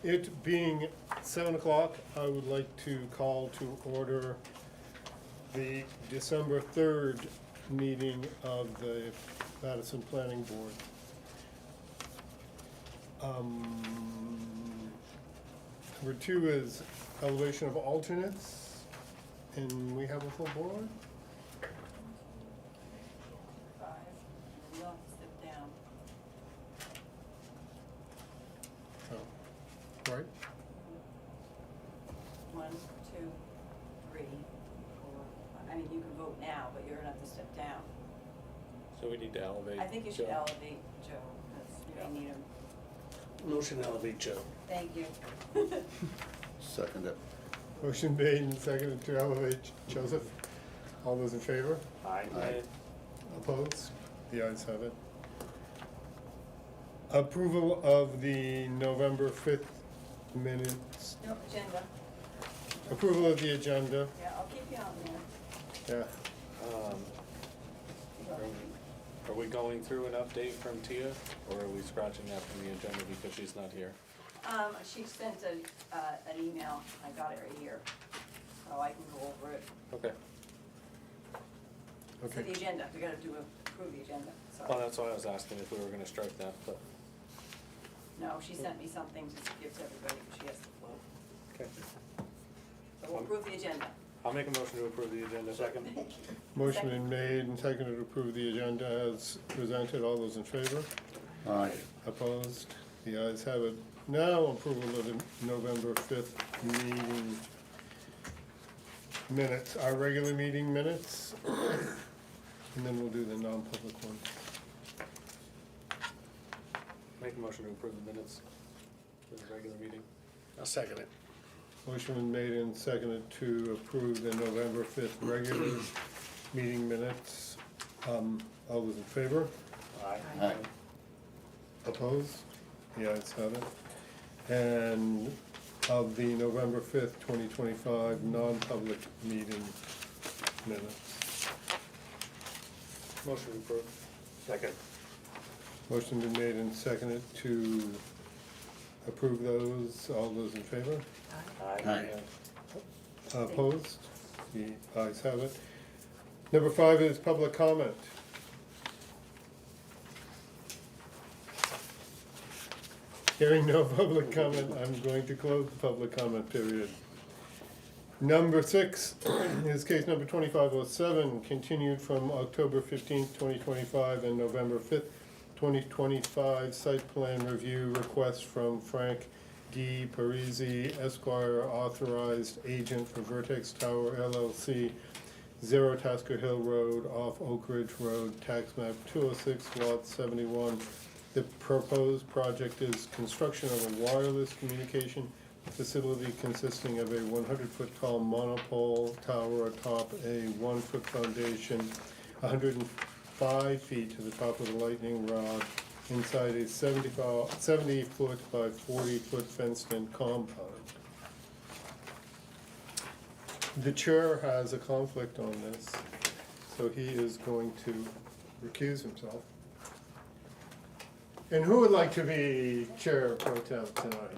It being 7 o'clock, I would like to call to order the December 3rd meeting of the Madison Planning Board. Number 2 is elevation of alternates, and we have a full board. 5, you'll have to step down. Oh, right? 1, 2, 3, 4, 5. I mean, you can vote now, but you're gonna have to step down. So we need to elevate. I think you should Joe. elevate Joe, because you may need him. Motion to elevate Joe. Thank you. Second it. Motion made and seconded to elevate Joseph. All those in favor? Aye. Aye. Opposed? The ayes have it. Approval of the November 5th minutes. No, agenda. Approval of the agenda. Yeah, I'll keep you on there. Yeah. Are we going through an update from Tia, or are we scratching that from the agenda because she's not here? She sent an email, I got it right here, so I can go over it. Okay. For the Okay. agenda, we gotta approve the agenda, Well, sorry. that's why I was asking if we were gonna strike that, but, No, she sent me something to give to everybody, she has the float. okay. So we'll approve the agenda. I'll make a motion to approve the agenda. Second. Motion been made and seconded to approve the agenda as presented. All those in favor? Aye. Opposed? The ayes have it. Now approval of the November 5th meeting minutes, our regular meeting minutes. And then we'll do the non-public one. Make a motion to approve the minutes for the regular meeting. I'll second it. Motion been made and seconded to approve the November 5th regular meeting minutes. All those in favor? Aye. Aye. Opposed? The ayes have it. And of the November 5th, 2025 non-public meeting minutes. Motion to approve. Second. Motion been made and seconded to approve those. All those in favor? Aye. Opposed? The ayes have it. Number 5 is public comment. Hearing no public comment, I'm going to close the public comment period. Number 6 is case number 2507, continued from October 15th, 2025 and November 5th, 2025, site plan review request from Frank D. Parisi, Esquire, authorized agent for Vertex Tower LLC, 0 Tasker Hill Road off Oak Ridge Road, tax map 206, lot 71. The proposed project is construction of a wireless communication facility consisting of a 100-foot tall monopole tower atop a 1-foot foundation, 105 feet to the top of the lightning rod, inside a 70-foot by 40-foot fenced-in compound. The chair has a conflict on this, so he is going to recuse himself. And who would like to be chair pro tem tonight?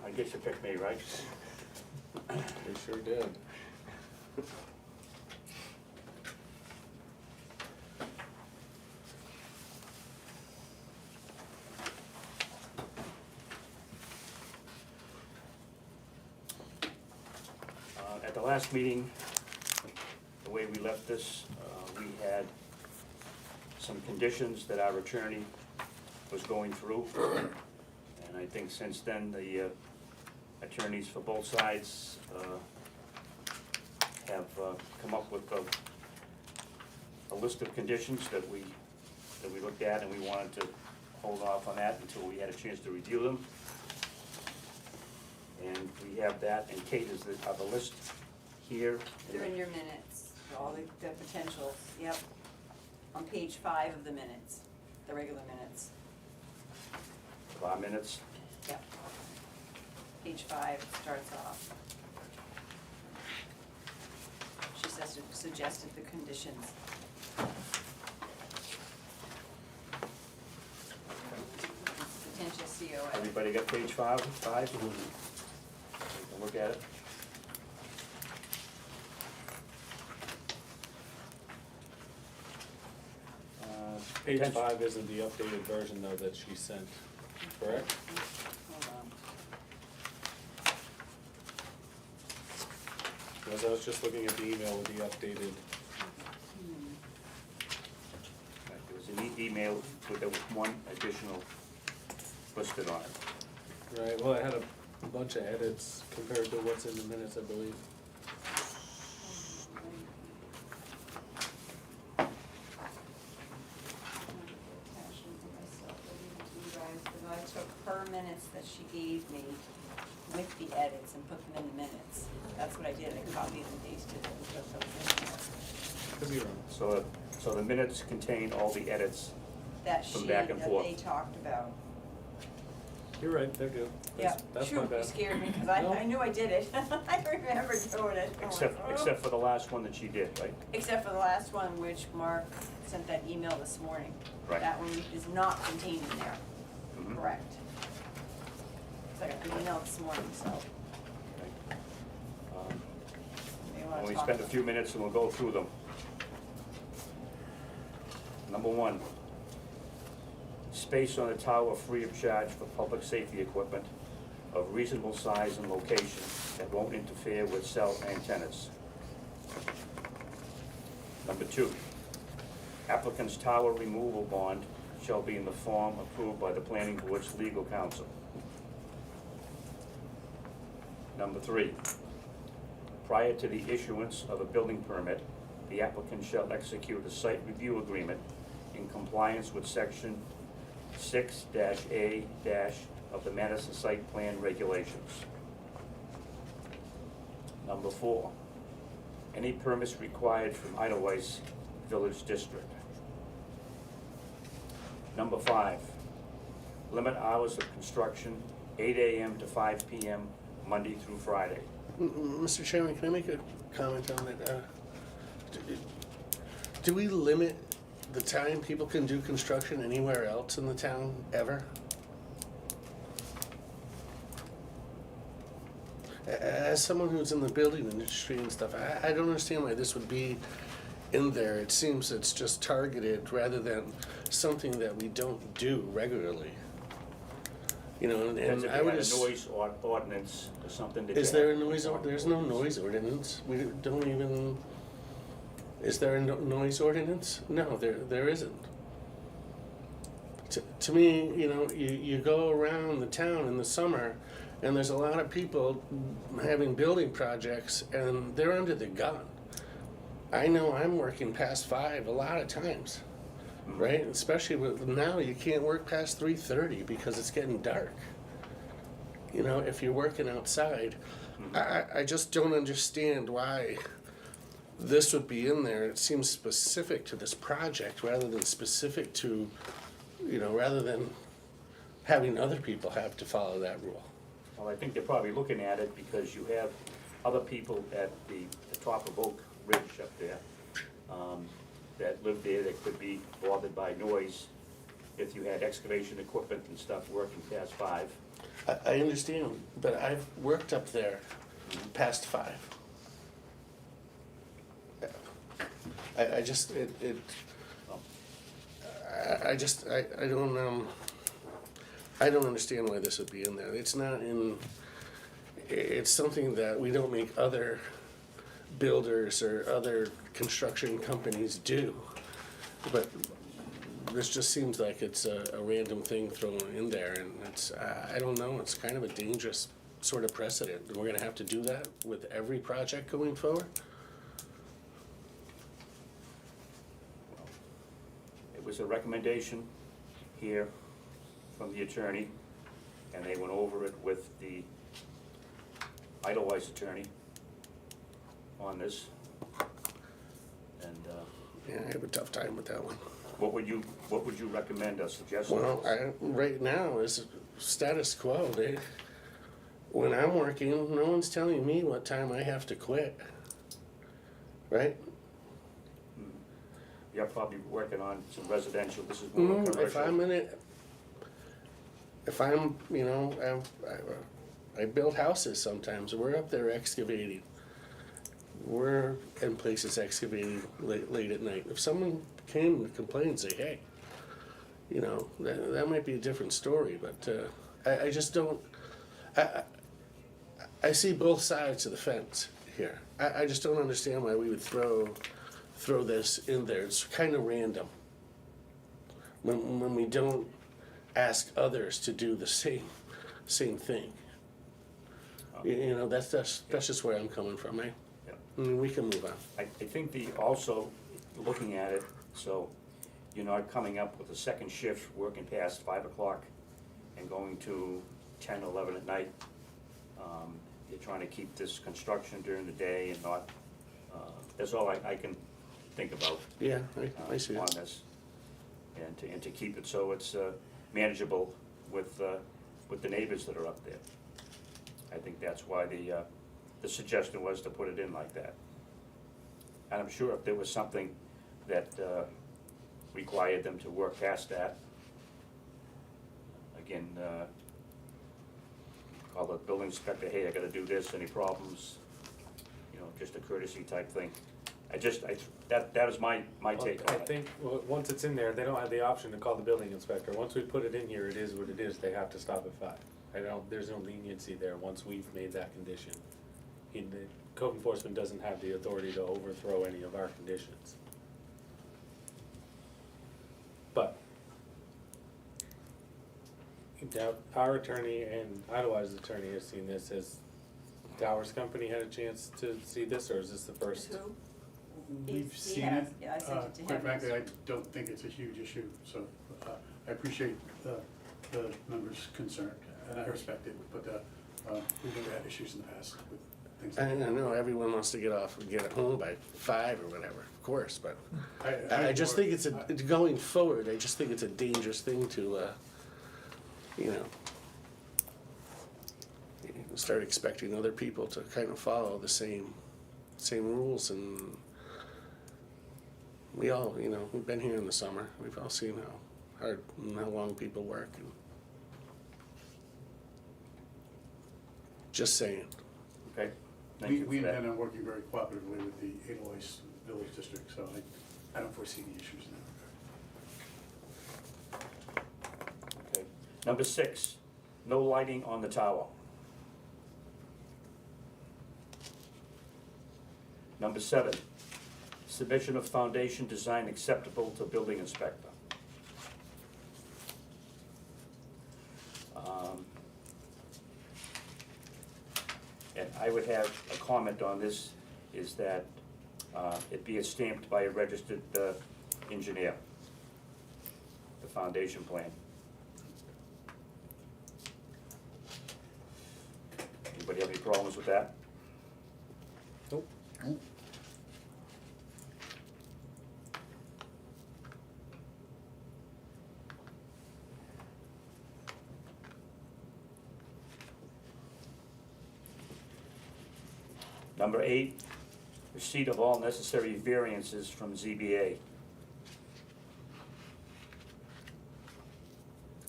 I guess you picked me, right? We sure did. At the last meeting, the way we left this, we had some conditions that our attorney was going through. And I think since then, the attorneys for both sides have come up with a list of conditions that we looked at, and we wanted to hold off on that until we had a chance to review them. And we have that, and Kate is the list here. They're in your minutes, all the potentials, yep. On page 5 of the minutes, the regular minutes, Of our minutes. yep. Page 5 starts off. She says, suggested the conditions. Everybody got page five? Take a look at it. Page Potential- 5 isn't the updated version though that she sent, correct? Hold on. Because I was just looking at the email with the updated, Right, there was an email with the one additional listed on it. right, well, it had a bunch of edits compared to what's in the minutes, I believe. I took her minutes that she gave me with the edits and put them in the minutes. That's what I did, I copied and pasted it and put those in there. Could be wrong. So the minutes contain all the edits. That From she, back and that forth. they talked about. You're right, they're good. Yeah, That's my shoot, you bad. scared me, cause No. I knew I did it. I remember doing it. I'm like, "Oh." Except for the last one that she did, right? Except for the last one, which Mark sent that email this morning. Right. That one is not contained in there, Mhm. correct? So I got the email this morning, so Okay. you wanna Only talk spend a about few minutes and we'll go through them. Number one, space on the tower free of charge for public safety equipment of reasonable size and location that won't interfere with cell antennas. Number two, applicant's tower removal bond shall be in the form approved by the planning board's legal counsel. Number three, prior to the issuance of a building permit, the applicant shall execute a site review agreement in compliance with section 6-A- of the Madison Site Plan Regulations. Number four, any permits required from Edelweiss Village District. Number five, limit hours of construction 8 AM to 5 PM, Monday through Friday. Mr. Chairman, can I make a comment on that? Do we limit the time people can do construction anywhere else in the town, ever? As someone who's in the building industry and stuff, I don't understand why this would be in there. It seems it's just targeted rather than something that we don't do regularly. You know, Depends and if I you would had a ass- noise ordinance or something that Is you there a have- noise, there's no noise ordinance, we don't even, is there a noise ordinance? No, there isn't. To me, you know, you go around the town in the summer, and there's a lot of people having building projects, and they're under the gun. I know I'm working past 5 a lot of times, right? Especially with, now you can't work past 3:30 because it's getting dark. You know, if you're working outside, I just don't understand why this would be in there. It seems specific to this project rather than specific to, you know, rather than having other people have to follow that rule. Well, I think they're probably looking at it because you have other people at the top of Oak Ridge up there, that live there that could be bothered by noise if you had excavation equipment and stuff working past 5. I understand, but I've worked up there past 5. I just, I don't understand why this would be in there. It's not in, it's something that we don't make other builders or other construction companies do. But this just seems like it's a random thing thrown in there, and it's, I don't know, it's kind of a dangerous sort of precedent. And we're gonna have to do that with every project going forward? It was a recommendation here from the attorney, and they went over it with the Edelweiss attorney on this. And, Yeah, I have a tough time with that one. what would you recommend or suggest? Well, right now is status quo. When I'm working, no one's telling me what time I have to quit. Right? You're probably working on some residential, this is more If commercial. I'm in it, if I'm, you know, I build houses sometimes, we're up there excavating. We're in places excavating late at night. If someone came and complained and say, hey, you know, that might be a different story, but I just don't, I see both sides of the fence here. I just don't understand why we would throw this in there. It's kind of random. When we don't ask others to do the same thing. You know, that's just where I'm coming from, eh? I mean, we can move on. I think also, looking at it, so you're not coming up with a second shift, working past 5 o'clock and going to 10, 11 at night. You're trying to keep this construction during the day and not, that's all I can think about. Yeah, I see On it. this. And to keep it so it's manageable with the neighbors that are up there. I think that's why the suggestion was to put it in like that. And I'm sure if there was something that required them to work past that, again, call the building inspector, hey, I gotta do this, any problems? You know, just a courtesy type thing. That is my take I on it. think, once it's in there, they don't have the option to call the building inspector. Once we put it in here, it is what it is, they have to stop at 5. There's no leniency there once we've made that condition. The code enforcement doesn't have the authority to overthrow any of our conditions. But, now, our attorney and Idlewise's attorney has seen this. Has Towers Company had a chance to see this, or is this the first? Who? We've He seen has, it. yeah, I sent it to him. Quite frankly, I don't think it's a huge issue, so I appreciate the member's concern, and I respect it, but we've never had issues in the past with things like that. I know everyone wants to get off and get home by 5 or whatever, of course, but I I just think it's going forward, I just think it's a dangerous thing to, you know, start expecting other people to kind of follow the same rules, and we all, you know, we've been here in the summer, we've all seen how hard and how long people work, and just saying. Okay? Thank We you we for that. intend on working very cooperatively with the Edelweiss Village District, so I don't foresee any issues in that regard. Okay. Number 6, no lighting on the tower. Number 7, submission of foundation design acceptable to building inspector. And I would have a comment on this, is that it be stamped by a registered engineer, the foundation plan. Anybody have any problems with that? Nope. Number 8, receipt of all necessary variances from ZBA.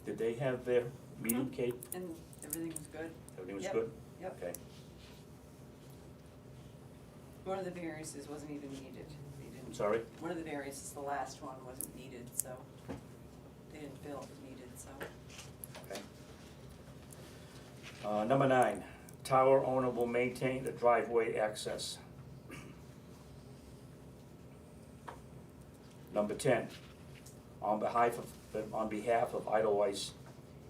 Did they have their meeting, Kate? And everything was good. Everything was Yep. good? Yep. Okay. One of the variances wasn't even needed. They I'm didn't, sorry? one of the variances, the last one, wasn't needed, so they didn't feel it was needed, so. Okay. Number 9, tower owner will maintain the driveway access. Number 10, on behalf of Idlewice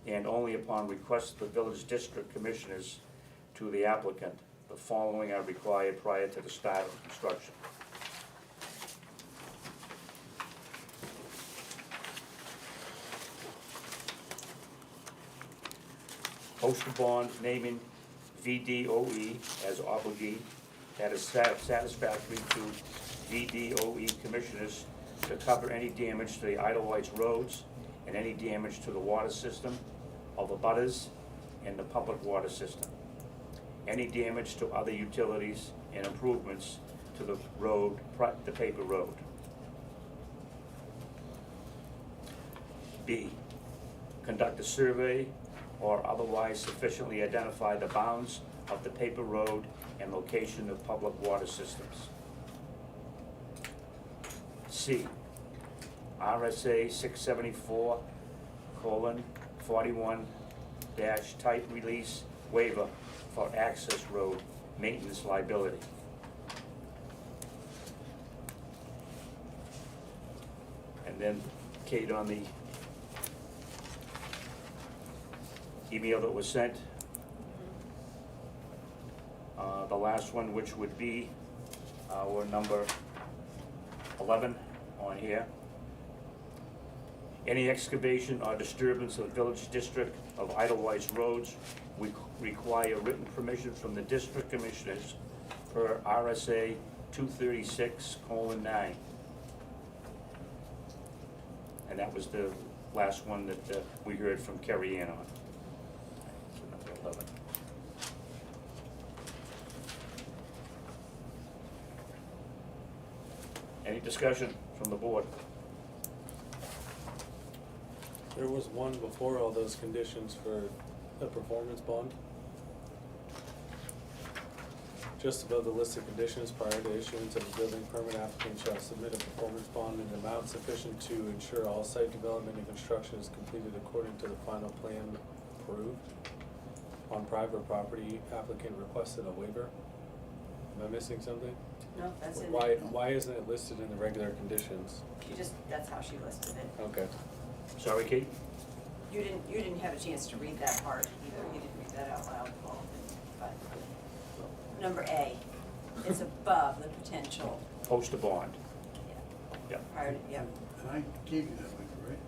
and only upon request of the village district commissioners to the applicant, the following are required prior to the start of construction. Post a bond naming VDOE as obligee that is satisfactory to VDOE commissioners to cover any damage to the Idlewice roads and any damage to the water system of abutters and the public water system. Any damage to other utilities and improvements to the road, the paper road. B, conduct a survey or otherwise sufficiently identify the bounds of the paper road and location of public water systems. C, RSA 674:41 type release waiver for access road maintenance liability. And then Kate, on the email that was sent, the last one, which would be our number 11 on here. Any excavation or disturbance of the village district of Idlewise roads require written permission from the district commissioners per RSA 236:9. And that was the last one that we heard from Kerry Ann on. So number 11. Any discussion from the board? There was one before all those conditions for the performance bond. Just above the list of conditions, prior to issuance of a building permit, applicant shall submit a performance bond in an amount sufficient to ensure all site development and construction is completed according to the final plan approved. On private property, applicant requested a waiver. Am I missing something? No, that's in Why, there. why isn't it listed in the regular conditions? That's how she listed it. Okay. Sorry, Kate? You didn't have a chance to read that part either, you didn't read that out loud, Paul, but. Number A, it's above the potential, Post a bond. Yeah. prior to, yeah, And I gave you that waiver, right?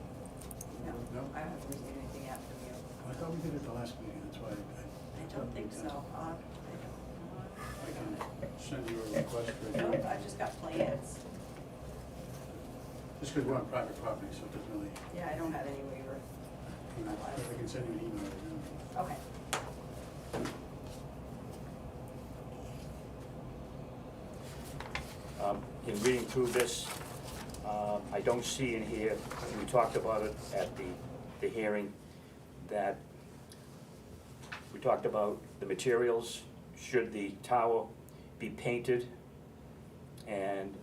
no, No? I haven't received anything out from you. I thought we did it the last meeting, that's why I don't think so, I can send you a request for don't, it. no, I just got plans, Just because we're on private property, so it doesn't really, yeah, I don't have any waiver, I can send you an email. Right now. okay. In reading through this, I don't see in here, we talked about it at the hearing, that we talked about the materials, should the tower be painted, and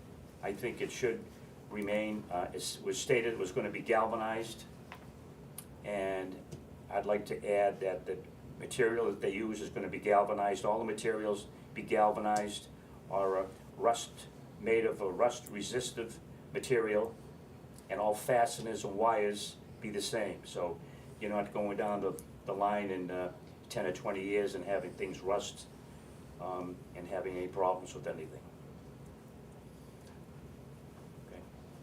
I think it should remain, it was stated it was gonna be galvanized, and I'd like to add that the material that they use is gonna be galvanized, all the materials be galvanized, or made of a rust-resistive material, and all fasteners and wires be the same. So you're not going down the line in 10 or 20 years and having things rust and having any problems with anything. Okay.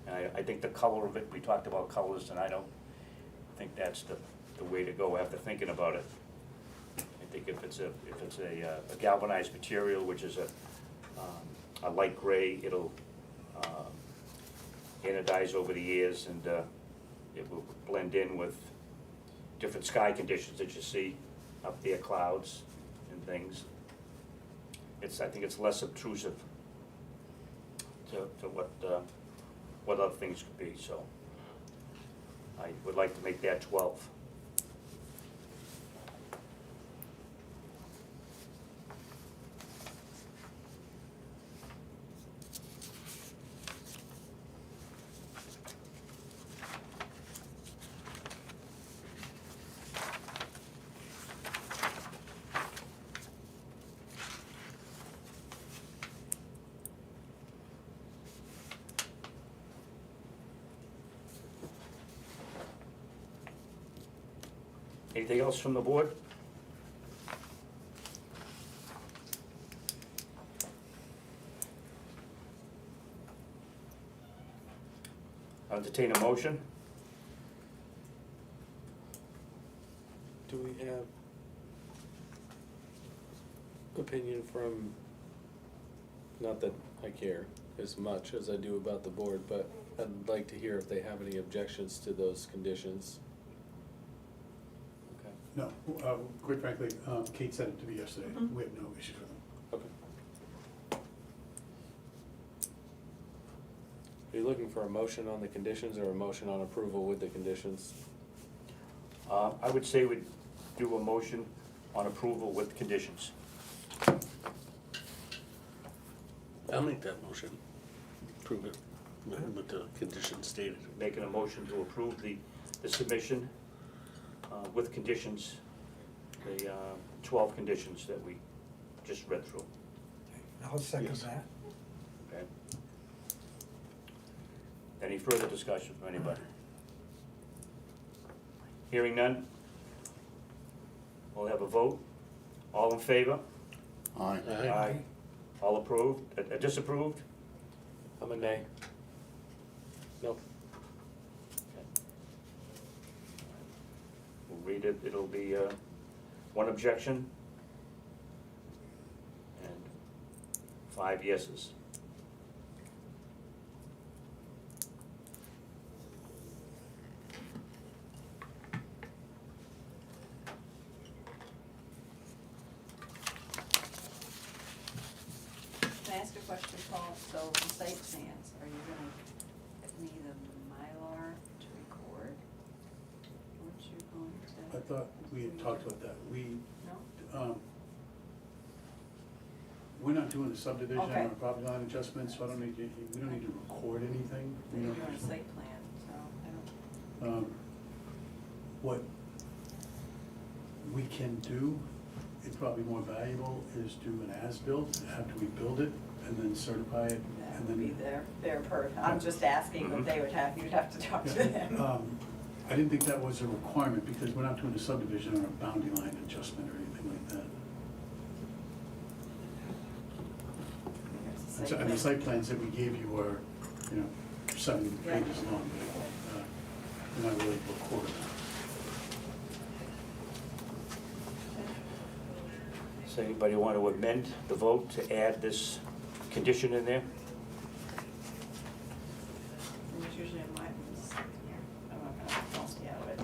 And I think the color of it, we talked about colors, and I don't think that's the way to go after thinking about it. I think if it's a galvanized material, which is a light gray, it'll anodize over the years, and it will blend in with different sky conditions that you see up there, clouds and things. I think it's less obtrusive to what other things could be, so I would like to make that 12. Anything else from the board? I'll entertain a motion. Do we have opinion from, not that I care as much as I do about the board, but I'd like to hear if they have any objections to those conditions. Okay. No, quite frankly, Kate sent it to me yesterday. We have no issues with them. Okay. Are you looking for a motion on the conditions or a motion on approval with the conditions? I would say we'd do a motion on approval with conditions. I'll make that motion. Approve it with the conditions stated. Making a motion to approve the submission with conditions, the 12 conditions that we just read through. I'll second Yes. that. Okay. Any further discussion from anybody? Hearing none? We'll have a vote. All in favor? Aye. Aye. All approved, disapproved? I'm a nay. Nope. We'll read it, it'll be one objection and 5 yeses. Can I ask a question, Paul? So the site plans, are you gonna get me the Mylar to record? Aren't you going I to, thought we had talked about that. no? We're not doing a subdivision Okay. or property line adjustment, so I don't need, we don't need to record anything. We You're don't- doing a site plan, so I don't, What we can do, it's probably more valuable, is do an as-built after we build it, and then certify it, that and would be then. their I'm just asking what they would have, you'd have to talk to them. I didn't think that was a requirement, because we're not doing a subdivision or a boundary line adjustment or anything like that. There's a And the site site plans that we gave you were, 7 Yeah. pages long, but they're not really recorded. Does anybody want to amend the vote to add this condition in there? And it's usually in my, here, I'm not gonna, I'll stay out of it.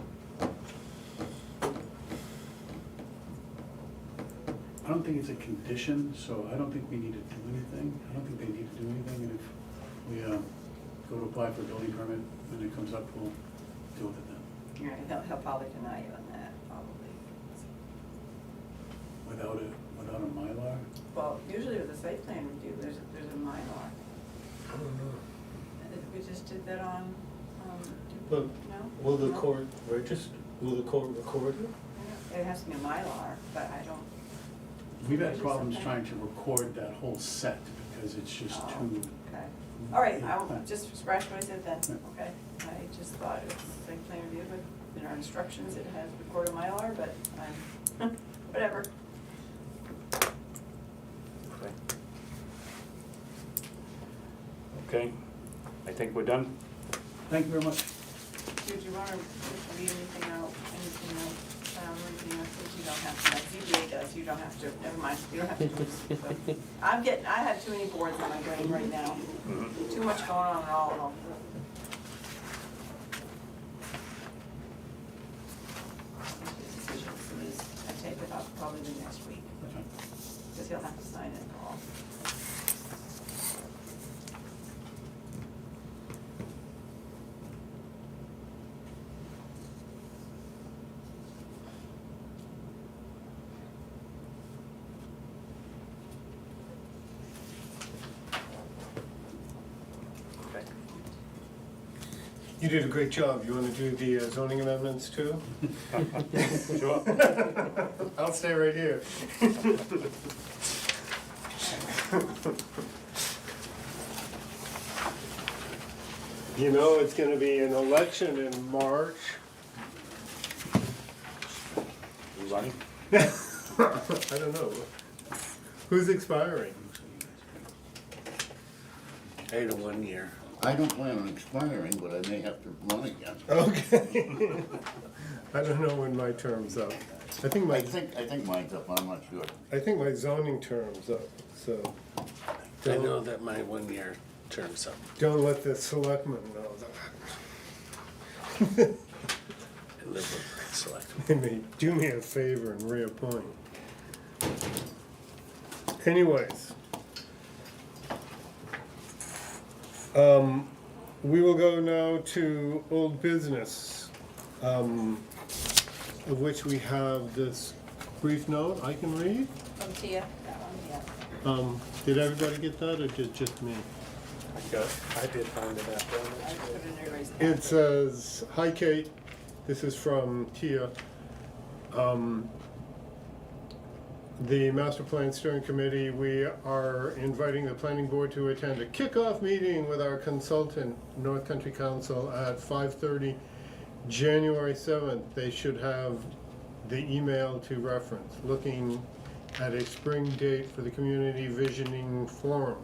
I don't think it's a condition, so I don't think we need to do anything. I don't think they need to do anything, and if we go to apply for a building permit, when it comes up, we'll deal with it then. Yeah, he'll probably deny you on that, probably. Without a Mylar? Well, usually with the site plan review, there's a Mylar. I don't know. We just did that on, But no? will the No? court register, will the court record it? It has to be a Mylar, but I don't. We've had Is it problems something? trying to record that whole set, because it's just Oh, too. Okay, all right, Yeah. I'll just scratch what I said then, Yeah. okay? I just thought it was site plan review, but in our instructions, it has recorded Mylar, but I'm, whatever. Okay. Okay, I think we're done. Thank you very much. Did you wanna read anything out, anything else that you don't have to, like ZBA does, you don't have to, never mind, you don't have to do this. So, I have too many boards on my brain right now, Mhm. too much going on in all of them. Decision, so this, I take it up probably the next week, That's fine. because he'll have to sign it all. Okay. You did a great job. You wanna do the zoning amendments too? Sure. I'll stay right here. You know, it's gonna be an election in March. You running? I don't know. Who's expiring? I had a 1 year. I don't plan on expiring, but I may have to run again. Okay. I don't know when my term's up. I think I think mine's up, I'm not sure. my zoning term's up, so. I know that my 1 year term's up. Don't let the selectmen know that. I live with select. They may do me a favor and reappoint. Anyways. We will go now to old business. of which we have this brief note I can read. From Tia, that one, yeah. Did everybody get that, or did just me? I did find it after. I just put it in everybody's It packet. says, "Hi Kate, this is from Tia. The Master Plan Steering Committee, we are inviting the planning board to attend a kickoff meeting with our consultant, North Country Council, at 5:30, January 7th. They should have the email to reference, looking at a spring date for the Community Visioning Forum.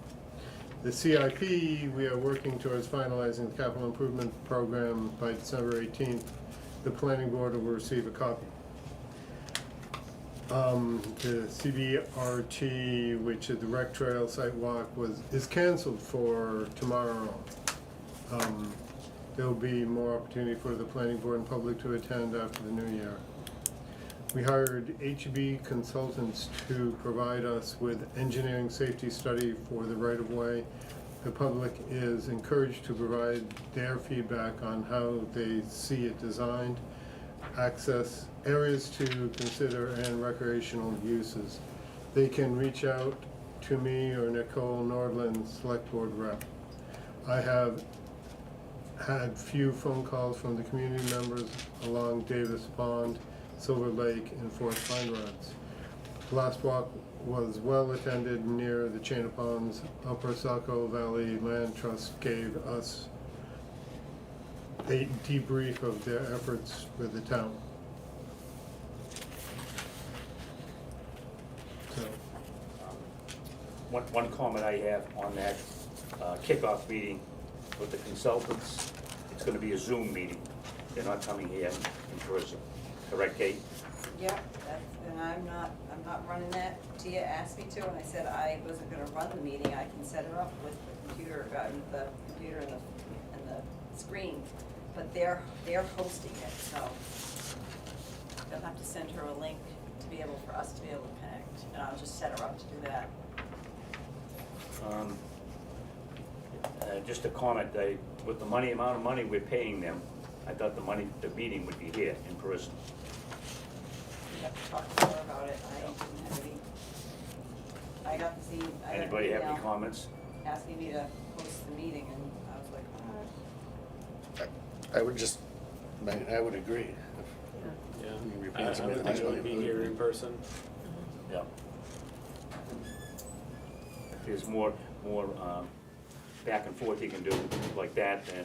The CIP, we are working towards finalizing the capital improvement program by December 18th. The planning board will receive a copy. The CBRT, which is the rec trail site walk, is canceled for tomorrow. There'll be more opportunity for the planning board and public to attend after the new year. We hired HB consultants to provide us with engineering safety study for the right-of-way. The public is encouraged to provide their feedback on how they see it designed, access, areas to consider, and recreational uses. They can reach out to me or Nicole Nordland, Select Board Rep. I have had few phone calls from the community members along Davis Pond, Silver Lake, and Forest Pine Roads. Last walk was well attended near the Chain of Ponds. Upper Saco Valley Land Trust gave us a debrief of their efforts with the town. So, One comment I have on that kickoff meeting with the consultants, it's gonna be a Zoom meeting. They're not coming here in person. Correct, Kate? Yeah, and I'm not running that. Tia asked me to, and I said I wasn't gonna run the meeting. I can set her up with the computer and the screen. But they're hosting it, so they'll have to send her a link to be able, for us to be able to connect, and I'll just set her up to do that. Just a comment, with the amount of money we're paying them, I thought the meeting would be here in person. We have to talk to her about it. I didn't have any, I got the email. Anybody have any comments? Asking me to host the meeting, and I was like, all right. I would agree. Yeah, You repeat I something. would think it would be here in person. Yeah. If there's more back and forth you can do like that than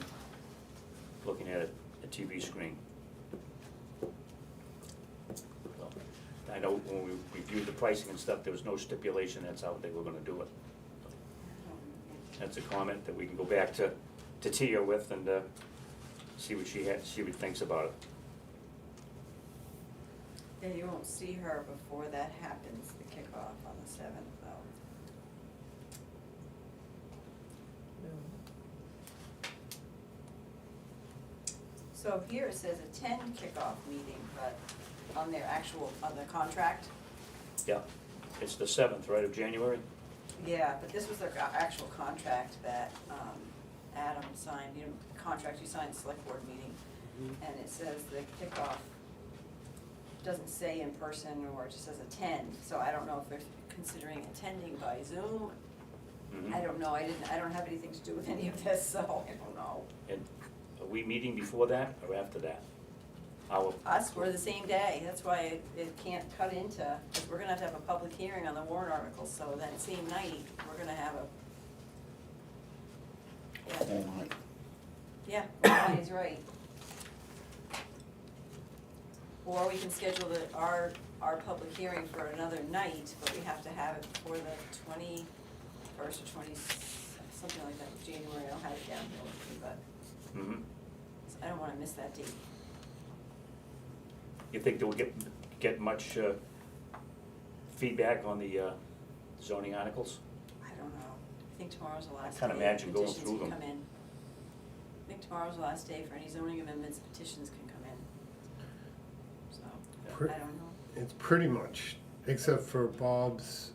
looking at a TV screen. So, I know when we reviewed the pricing and stuff, there was no stipulation that's how they were gonna do it. That's a comment that we can go back to Tia with and see what she thinks about it. Yeah, you won't see her before that happens, the kickoff on the 7th, though. So here it says attend kickoff meeting, but on their on the contract, Yeah, it's the 7th, right, of January? yeah, but this was their actual contract that, Adam signed, the contract you signed, select board meeting. And it says the kickoff doesn't say in person, or it just says attend, so I don't know if they're considering attending by Zoom. Mhm. I don't know, I don't have anything to do with any of this, so I don't know. And are we meeting before that or after that? Us, we're the same day, that's why it can't cut into, because we're gonna have to have a public hearing on the warrant articles, so that same night, we're gonna have a. Oh, my. Yeah, Ronnie's right. Or we can schedule our public hearing for another night, but we have to have it before the 21st or something like that, January, I'll have it down here with me, but Mhm. I don't wanna miss that date. You think that we'll get much feedback on the zoning articles? I don't know, I think tomorrow's the last day. can't imagine going petitions through can them. come in. I think tomorrow's the last day for any zoning amendments, petitions can come in. So, Pre- I don't know. it's pretty much, except for Bob's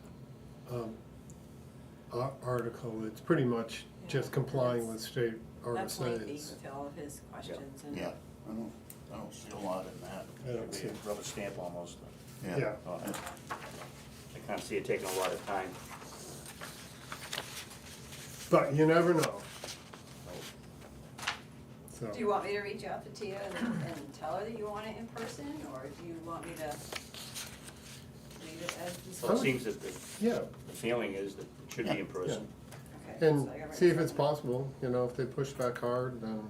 article, it's pretty much just Yeah, complying that's- with state That's lengthy RSA's. with all of his questions and. Yeah, I know. I don't see a lot in that. I don't see Should it. be a rubber stamp almost. Yeah. I can't see it taking a lot of time. But you never know. So, Do you want me to reach out to Tia and tell her that you want it in person, or do you want me to leave it as this? So it seems that the yeah, feeling is that it should be in person. Okay, and so I gotta see if write it's something. possible, you know, if they push back hard, then.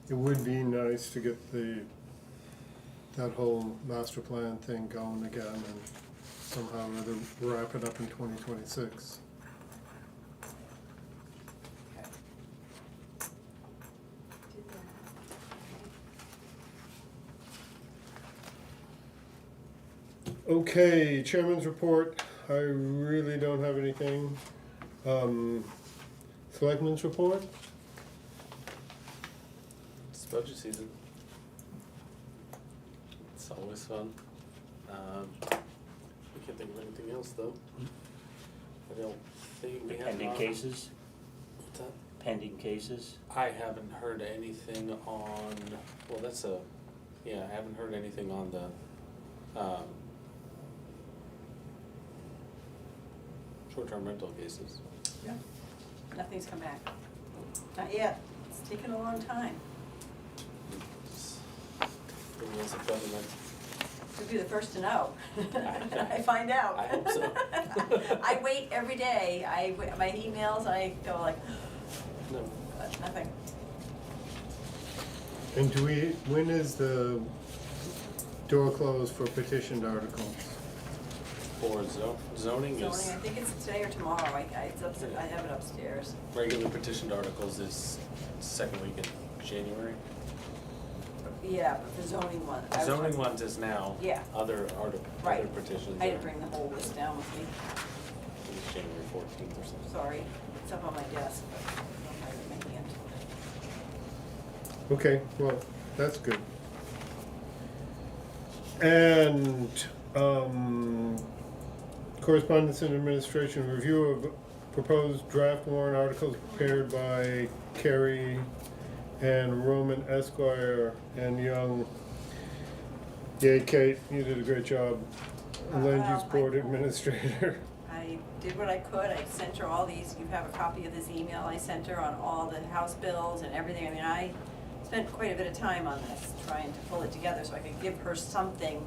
It would be nice to get that whole master plan thing going again and somehow or other wrap it up in 2026. Okay. Did that. Okay, chairman's report, I really don't have anything. Selectmen's report? It's budget season. It's always fun. We can't think of anything else though. I don't think we have. Pending cases, What's that? pending cases. I haven't heard anything on, well, I haven't heard anything on the, short-term rental cases. No, nothing's come back. Not yet. It's taken a long time. It was a government. You'll be the first to know. I find out. I hope so. I wait every day. My emails, I go like, No, nothing. And when is the door closed for petitioned articles? for zoning Zoning, I is, think it's today or tomorrow. I have it upstairs. regular petitioned articles is second week in January. Yeah, but the zoning one. I was Zoning talking- ones is now. Yeah. Other Right. other petitions I are, didn't bring the whole list down with me. it's January 14th or something. Sorry. It's up on my desk, but I don't have it in my hand. Okay, well, that's good. And, correspondence and administration review of proposed draft warrant articles prepared by Kerry and Roman Esquire and Young. Yay, Kate, you did a great job. Land use board administrator. I did what I could. I sent her all these, you have a copy of this email I sent her on all the house bills and everything. I mean, I spent quite a bit of time on this, trying to pull it together so I could give her something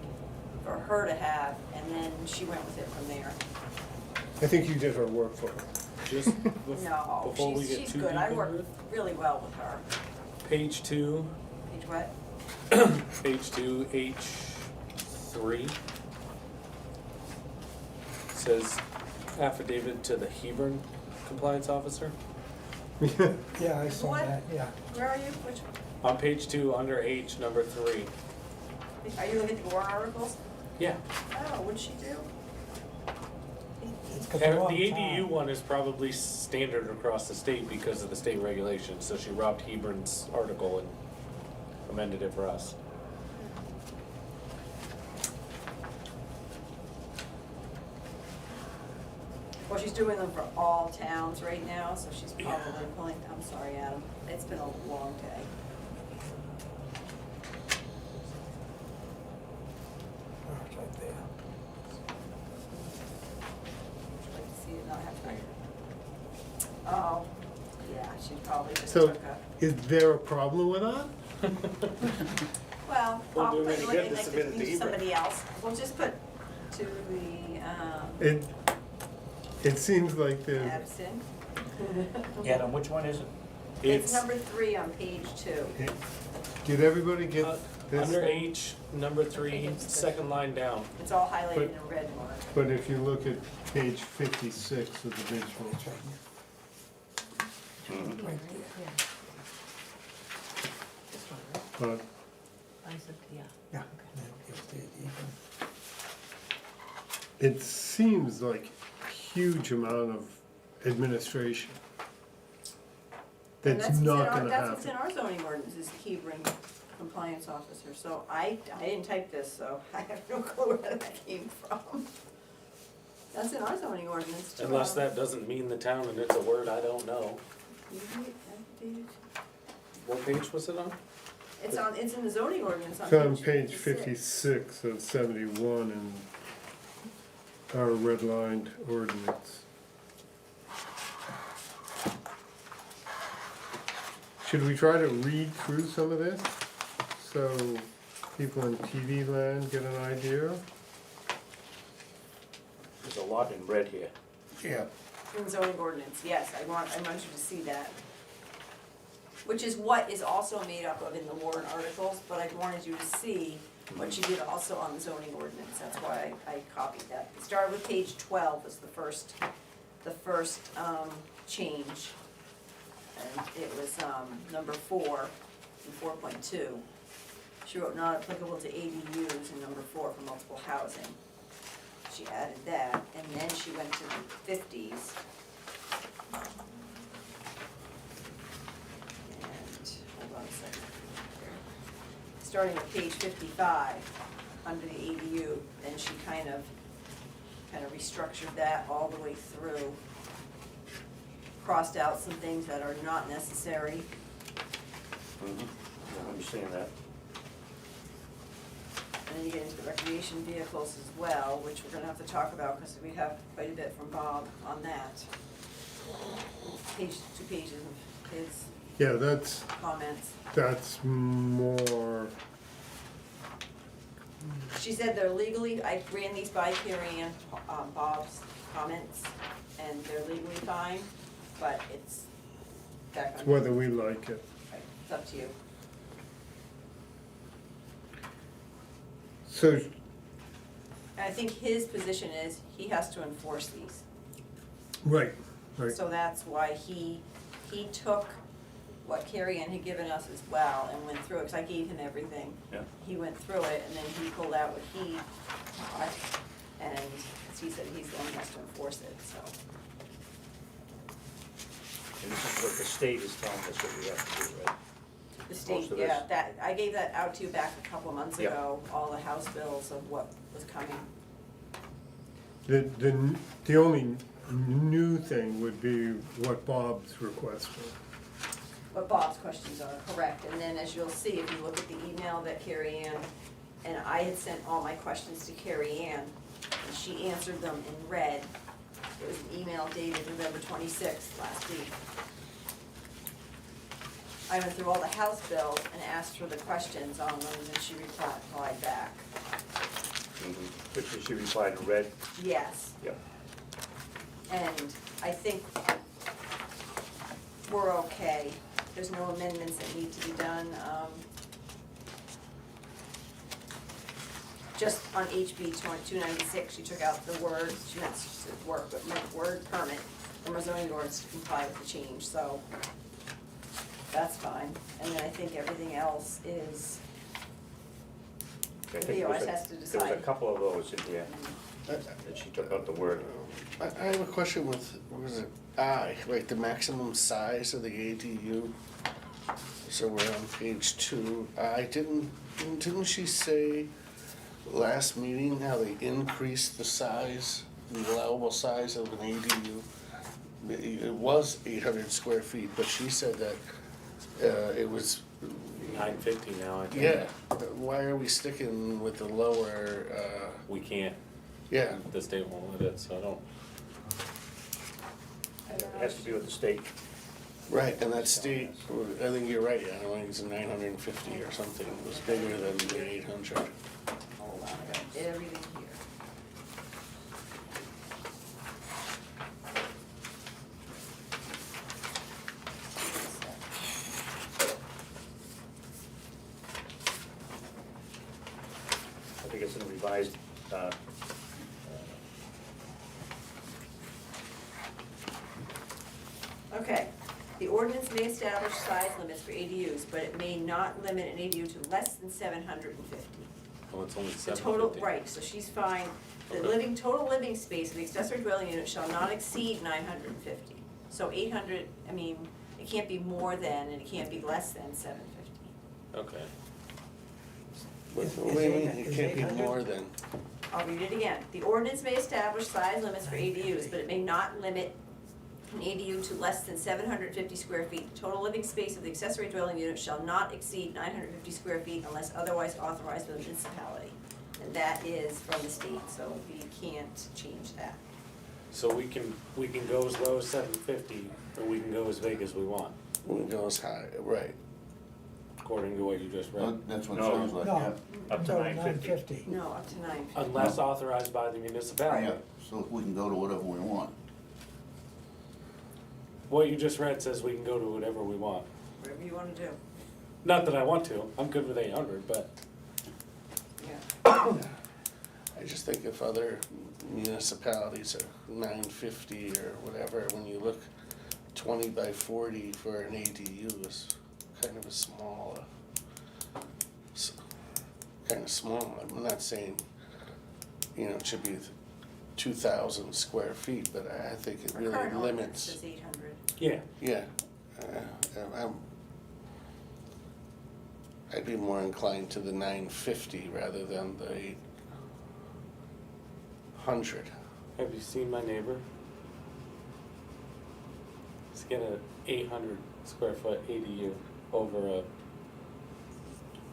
for her to have, and then she went with it from there. I think you did her work for her. Just No, before we get she's too good. deep I into work it, really well with her. page 2, Page what? page 2, H3 says affidavit to the Hebron compliance officer. Yeah, I saw What? that, yeah. Where are you? Which, On page 2, under H, number 3. are you looking at the warrant articles? Yeah. Oh, what'd she do? It's 'cause And they're on the ADU time. one is probably standard across the state because of the state regulations, so she robbed Hebron's article and amended it for us. Well, she's doing them for all towns right now, so she's probably pulling, I'm sorry, Adam, it's been a long day. Oh, it's right there. Like to see it not have to. Oh, yeah, she probably just So, took a, is there a problem with that? well, We'll do probably it again looking to like submit it to to use Hebron. somebody else. We'll just put to the, It seems like there's, Addison. Adam, which one is it? It's number 3 on page 2. did everybody get this? Under H, number I 3, think it's the- second line down. It's all highlighted in red mark. But if you look at page 56 of the visual, It's right here. Mhm. Right there. but Yeah. It's the even. it seems like a huge amount of administration. And That's not what's in gonna That's what's in happen. our zoning ordinance, is the Hebron compliance officer, so I didn't type this, so I have no clue where that came from. That's in our zoning ordinance too. Unless that doesn't mean the town and it's a word I don't know. What page was it on? It's in the zoning ordinance on It's on page page 56. 56 of 71 in our redlined ordinance. Should we try to read through some of this so people in TV land get an idea? There's a lot in red here. Yeah. In zoning ordinance, yes, I want you to see that. Which is what is also made up of in the warrant articles, but I wanted you to see what you did also on the zoning ordinance, that's why I copied that. It started with page 12 was the first change. And it was, number 4 in 4.2. She wrote not applicable to ADUs in number 4 for multiple housing. She added that, and then she went to the 50s. And, hold on a second. Starting at page 55, under the ADU, then she kind of restructured that all the way through. Crossed out some things that are not necessary. I understand that. And then you get into the recreation vehicles as well, which we're gonna have to talk about, because we have quite a bit from Bob on that. 2 pages of his Yeah, that's more, She said they're legally, I ran these by Carrie Ann, Bob's comments, and they're legally fine, but it's back on. it's whether we like it. Right, it's up to you. So, And I think his position is, he has to enforce these. right. So that's why he took what Carrie Ann had given us as well and went through it, because I gave him everything. Yeah. He went through it, and then he pulled out what he thought, and he said he's the one who has to enforce it, so. And this is what the state is telling us that we have to do, right? The state, Most of yeah, this. that, I gave that out to you back a couple of months Yeah. ago, all the House bills of what was coming. The only new thing would be what Bob's request was. What Bob's questions are, correct, and then as you'll see, if you look at the email that Carrie Ann, and I had sent all my questions to Carrie Ann, and she answered them in red. It was an email dated November 26th, last week. I went through all the House bills and asked her the questions on them, and then she replied back. Which she replied in red. Yes, Yep. and I think we're okay. There's no amendments that need to be done. Just on HB 296, she took out the word, she meant to work, but meant word permit from our zoning ordinance to comply with the change, so that's fine. And then I think everything else is, I the think there was BOS a- has to There was decide. a couple of those in here that she took out the word. I have a question with, where is it, I, right, the maximum size of the ADU. So we're on page 2. Didn't she say last meeting how they increased the size, the allowable size of an ADU? It was 800 square feet, but she said that it was, 950 now, I think. yeah, why are we sticking with the lower, We can't, yeah, the state won't let it, so I don't, I don't know. It has to be with the state. right, and that state, I think you're right, I think it's 950 or something, it was bigger than the 800. Hold on, I got everything here. I think it's in a revised, Okay, the ordinance may establish size limits for ADUs, but it may not limit an ADU to less than 750. well, it's only The 750. total, right, so she's fine, the Okay. total living space of the accessory dwelling unit shall not exceed 950. So 800, I mean, it can't be more than, and it can't be less than 750. Okay, What Is do you mean, eight- it is can't be 800? more than, I'll read it again. The ordinance may establish size limits for ADUs, but it may not limit an ADU to less than 750 square feet. The total living space of the accessory dwelling unit shall not exceed 950 square feet unless otherwise authorized by the municipality. And that is from the state, so we can't change that. So we can go as low as 750, or we can go as big as we want, We go as high, right. according to what you just read. Well, that's what it No. sounds like, No. yeah. Up to No, 950. No, up to 950. Unless authorized by the municipality. Yeah, so we can go to whatever we want. What you just read says we can go to whatever we want. Whatever you wanna do, Not that I want to, I'm good with 800, but yeah. I just think if other municipalities are 950 or whatever, when you look 20 by 40 for an ADU is kind of a small, kind of small. I'm not saying, you know, it should be 2,000 square feet, but I think it Our really current ordinance limits. is 800. yeah. Yeah, I'd be more inclined to the 950 rather than the 800. Have you seen my neighbor? He's got a 800 square foot ADU over a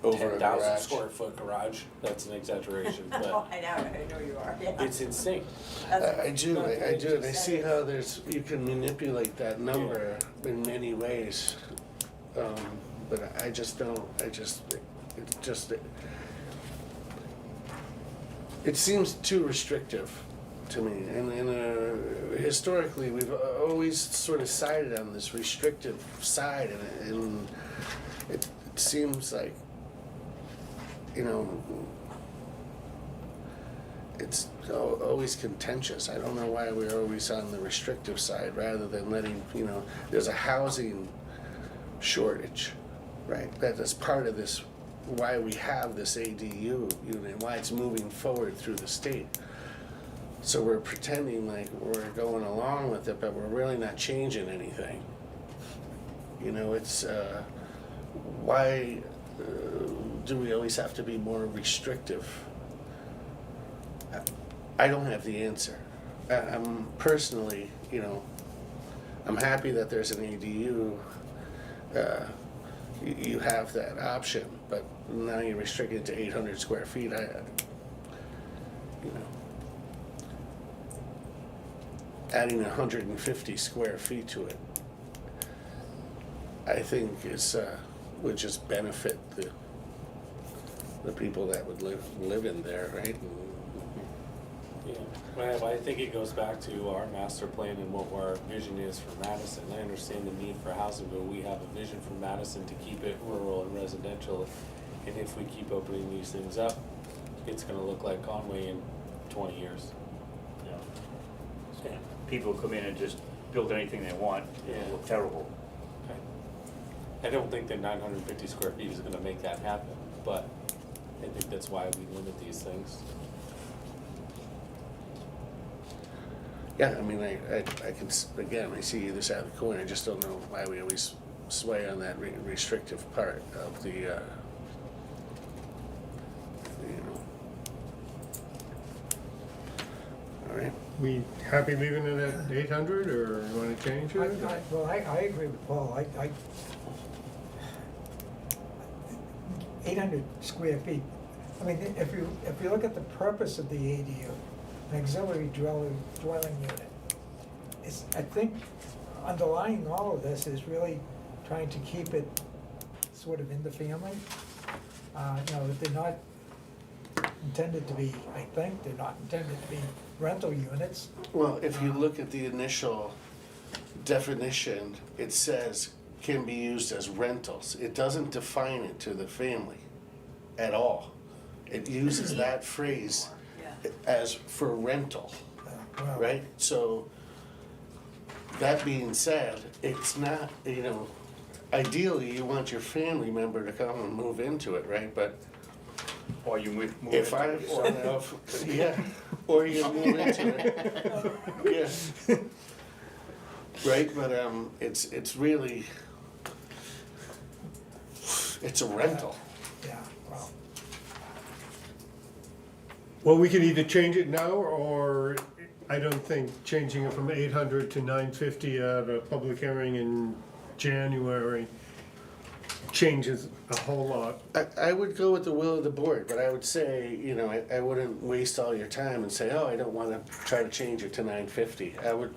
Over a 10,000 garage. square foot garage. That's an exaggeration, Oh, but I know you are, yeah. it's insane. That's- I do, and I see how you can manipulate that number in many ways. But I just don't, it seems too restrictive to me. And historically, we've always sort of sided on this restrictive side, and it seems like, you know, it's always contentious. I don't know why we're always on the restrictive side rather than letting, you know, there's a housing shortage, right? That is part of this, why we have this ADU unit, why it's moving forward through the state. So we're pretending like we're going along with it, but we're really not changing anything. You know, it's, why do we always have to be more restrictive? I don't have the answer. I'm personally, you know, I'm happy that there's an ADU. You have that option, but now you're restricted to 800 square feet. You know, adding 150 square feet to it, I think would just benefit the people that would live in there, right? Yeah, well, I think it goes back to our master plan and what our vision is for Madison. I understand the need for housing, but we have a vision for Madison to keep it rural and residential. And if we keep opening these things up, it's gonna look like Conway in 20 years. Yeah. And people come in and just build anything they want, it'll look terrible. I don't think that 950 square feet is gonna make that happen, but I think that's why we limit these things. Yeah, I mean, I can, again, I see either side of the coin. I just don't know why we always sway on that restrictive part of the, you know. All right. We happy leaving it at 800, or you wanna change it? Well, I agree with Paul. 800 square feet. I mean, if you look at the purpose of the ADU, an auxiliary dwelling unit, I think underlying all of this is really trying to keep it sort of in the family. You know, that they're not intended to be, I think, they're not intended to be rental units. Well, if you look at the initial definition, it says can be used as rentals. It doesn't define it to the family at all. It uses that phrase Yeah. as for rental, Well, right? So, that being said, it's not, you know, ideally you want your family member to come and move into it, right? But Or you move if into I, it or, yourself. yeah, or you move into it, yeah. Right, but it's really, it's a rental. yeah, well, Well, we could either change it now, or I don't think changing it from 800 to 950 at a public hearing in January changes a whole lot. I would go with the will of the board, but I would say, you know, I wouldn't waste all your time and say, oh, I don't wanna try to change it to 950. I would,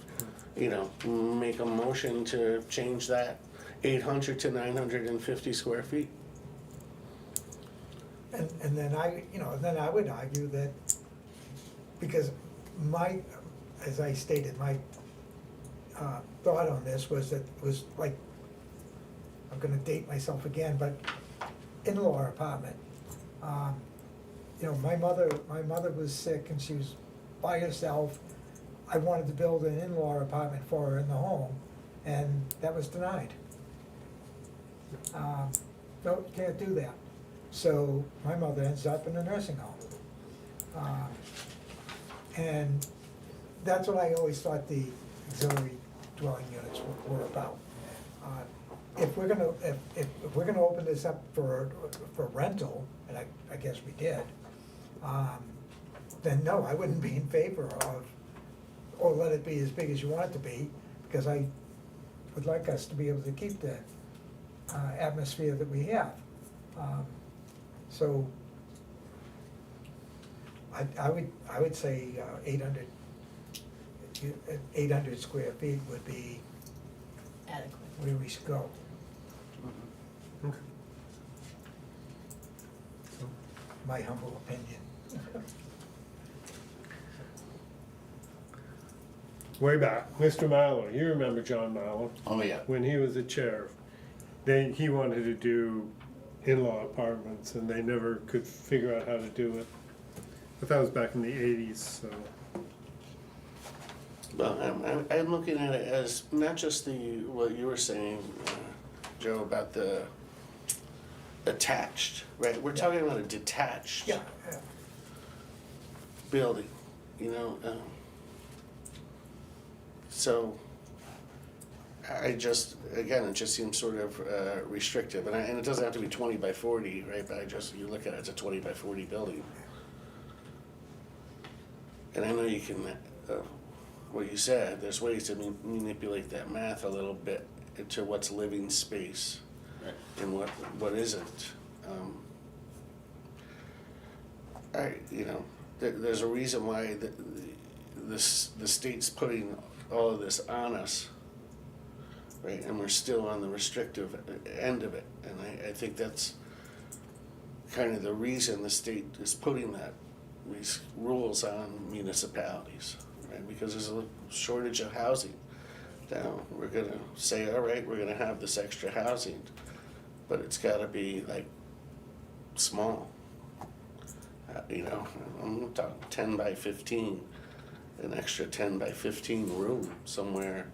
you know, make a motion to change that 800 to 950 square feet. And then then I would argue that, because as I stated, my thought on this was that it was like, I'm gonna date myself again, but in-law apartment. You know, my mother was sick and she was by herself. I wanted to build an in-law apartment for her in the home, and that was denied. No, you can't do that. So my mother ends up in a nursing home. And that's what I always thought the auxiliary dwelling units were about. If we're gonna open this up for rental, and I guess we did, then no, I wouldn't be in favor of, or let it be as big as you want it to be, because I would like us to be able to keep the atmosphere that we have. So I would say 800 square feet would be Adequate. where we should go. Okay. My humble opinion. Way back, Mr. Mallow, you remember John Mallow? Oh, yeah. When he was the chair, he wanted to do in-law apartments, and they never could figure out how to do it. But that was back in the 80s, so. Well, I'm looking at it as not just what you were saying, Joe, about the attached, right? We're talking about a detached Yeah, building, you know? So I just, again, it just seems sort of restrictive, and it doesn't have to be 20 by 40, right? But you look at it, it's a 20 by 40 building. And I know you can, what you said, there's ways to manipulate that math a little bit to what's living space and what isn't. There's a reason why the state's putting all of this on us, right? And we're still on the restrictive end of it. And I think that's kind of the reason the state is putting these rules on municipalities, right? Because there's a shortage of housing. Now, we're gonna say, all right, we're gonna have this extra housing, but it's gotta be like small. I'm talking 10 by 15, an extra 10 by 15 room somewhere,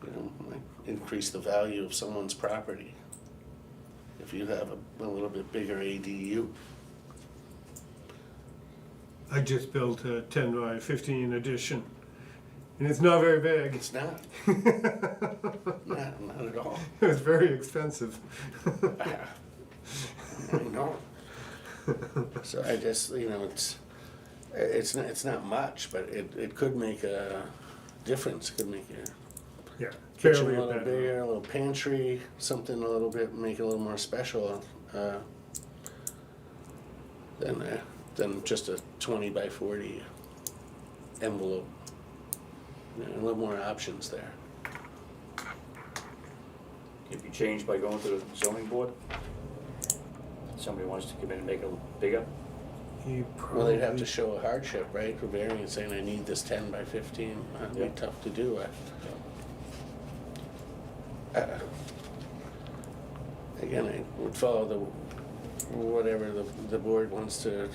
might increase the value of someone's property. If you have a little bit bigger ADU. I just built a 10 by 15 addition, and it's not very big. It's not. Not at all. It was very expensive. I know. So I just, it's not much, but it could make a difference. It could make your Yeah, kitchen barely a little bit. bigger, a little pantry, something a little bit, make it a little more special than just a 20 by 40 envelope. A little more options there. Can it be changed by going to the zoning board? Somebody wants to come in and make it bigger? Well, they'd have to show a hardship, right, for variance, saying I need this 10 by 15, that'd be Yeah. tough to do. Again, I would follow whatever the board wants to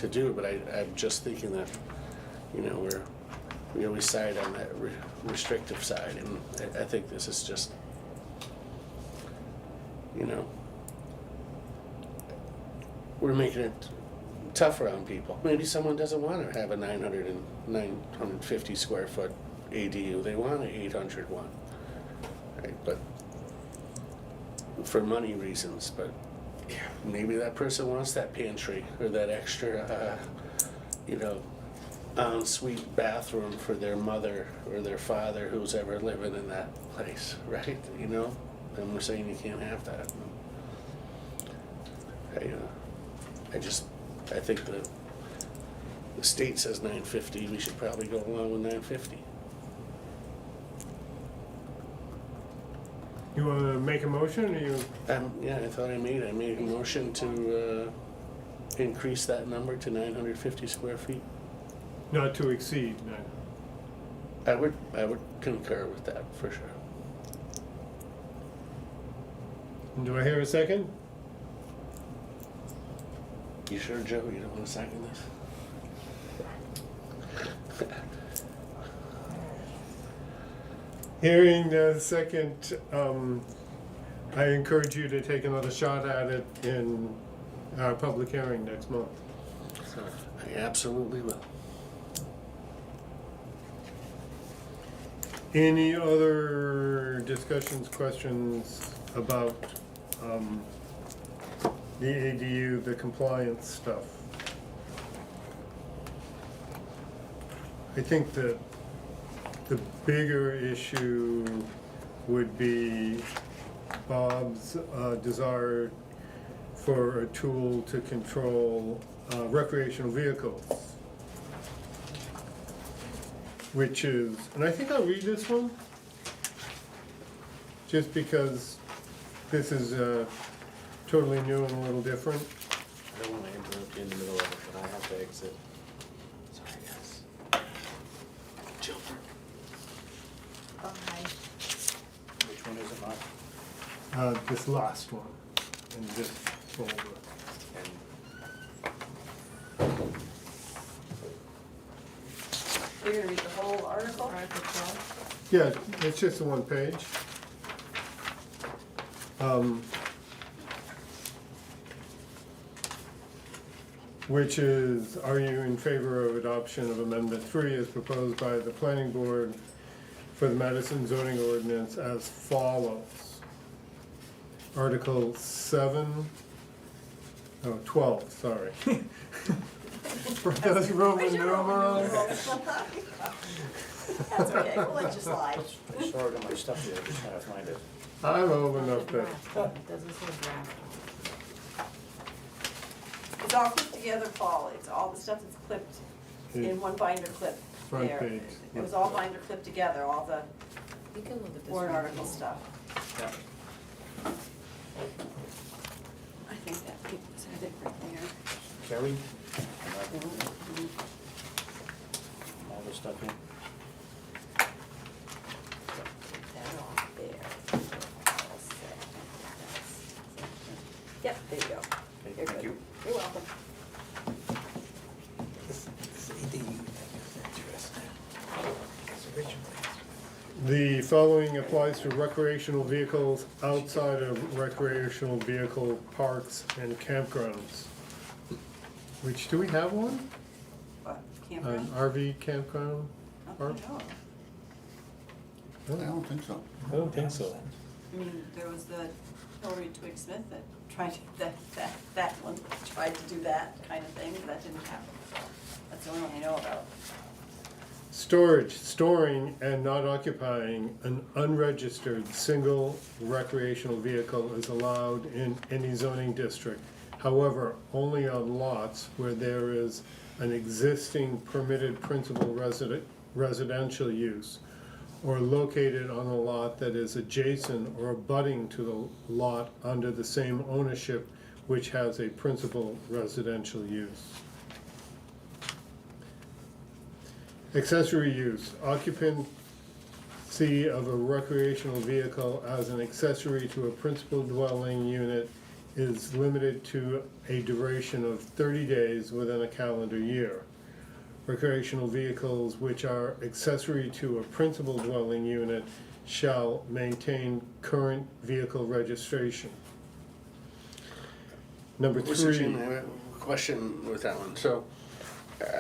do, but I'm just thinking that, we always side on that restrictive side, and I think this is just, we're making it tougher on people. Maybe someone doesn't want to have a 950 square foot ADU, they want an 800 one, right? But for money reasons, but maybe that person wants that pantry or that extra, ensuite bathroom for their mother or their father who's ever living in that place, right? You know, and we're saying you can't have that. I think the state says 950, we should probably go along with 950. You wanna make a motion, or you, Yeah, I thought I made a motion to, increase that number to 950 square feet. not to exceed, no? I would concur with that, for sure. Do I hear a second? You sure, Joe, you don't wanna second this? Hearing the second, I encourage you to take another shot at it in our public hearing next month. So, I absolutely will. any other discussions, questions about, the ADU, the compliance stuff? I think that the bigger issue would be Bob's desire for a tool to control recreational vehicles. Which is, and I think I'll read this one, just because this is totally new and a little different. I don't wanna interrupt you in the middle of it, but I have to exit. Sorry, guys. Jill. Which one is it, Mark? This last one, in this folder. You're gonna read the whole article? Article 12. Yeah, it's just the one page. Which is, are you in favor of adoption of Amendment 3 as proposed by the planning board for the Madison zoning ordinance as follows? Article 12, sorry. For those Roman numerals. That's okay, we'll let you slide. I saw it in my stuff here, just trying to find it. I'm old enough that, Doesn't say draft. It's all clipped together, Paul, it's all the stuff that's clipped in one binder clip Front there. page. It was all binder clipped together, all the You can look at this. warrant one. article stuff. Yeah. I think that was it right there. Kerry? All this stuff in? That off there. All set. Yep, there you go. Okay, You're thank good. you. You're welcome. This ADU thing is interesting. Because originally, the following applies to recreational vehicles outside of recreational vehicle parks and campgrounds. Which, do we have one? What, An campground? RV campground? I don't know. I don't think so. I don't think so. I mean, there was the Hillary Twig Smith that tried to, that one tried to do that kind of thing, but that didn't happen. That's the only one I know about. Storage, storing and not occupying an unregistered single recreational vehicle is allowed in any zoning district. However, only on lots where there is an existing permitted principal residential use, or located on a lot that is adjacent or abutting to the lot under the same ownership which has a principal residential use. Accessory use, occupancy of a recreational vehicle as an accessory to a principal dwelling unit is limited to a duration of 30 days within a calendar year. Recreational vehicles which are accessory to a principal dwelling unit shall maintain current vehicle registration. Number Mr. 3. Chairman, I have a question with that one. So,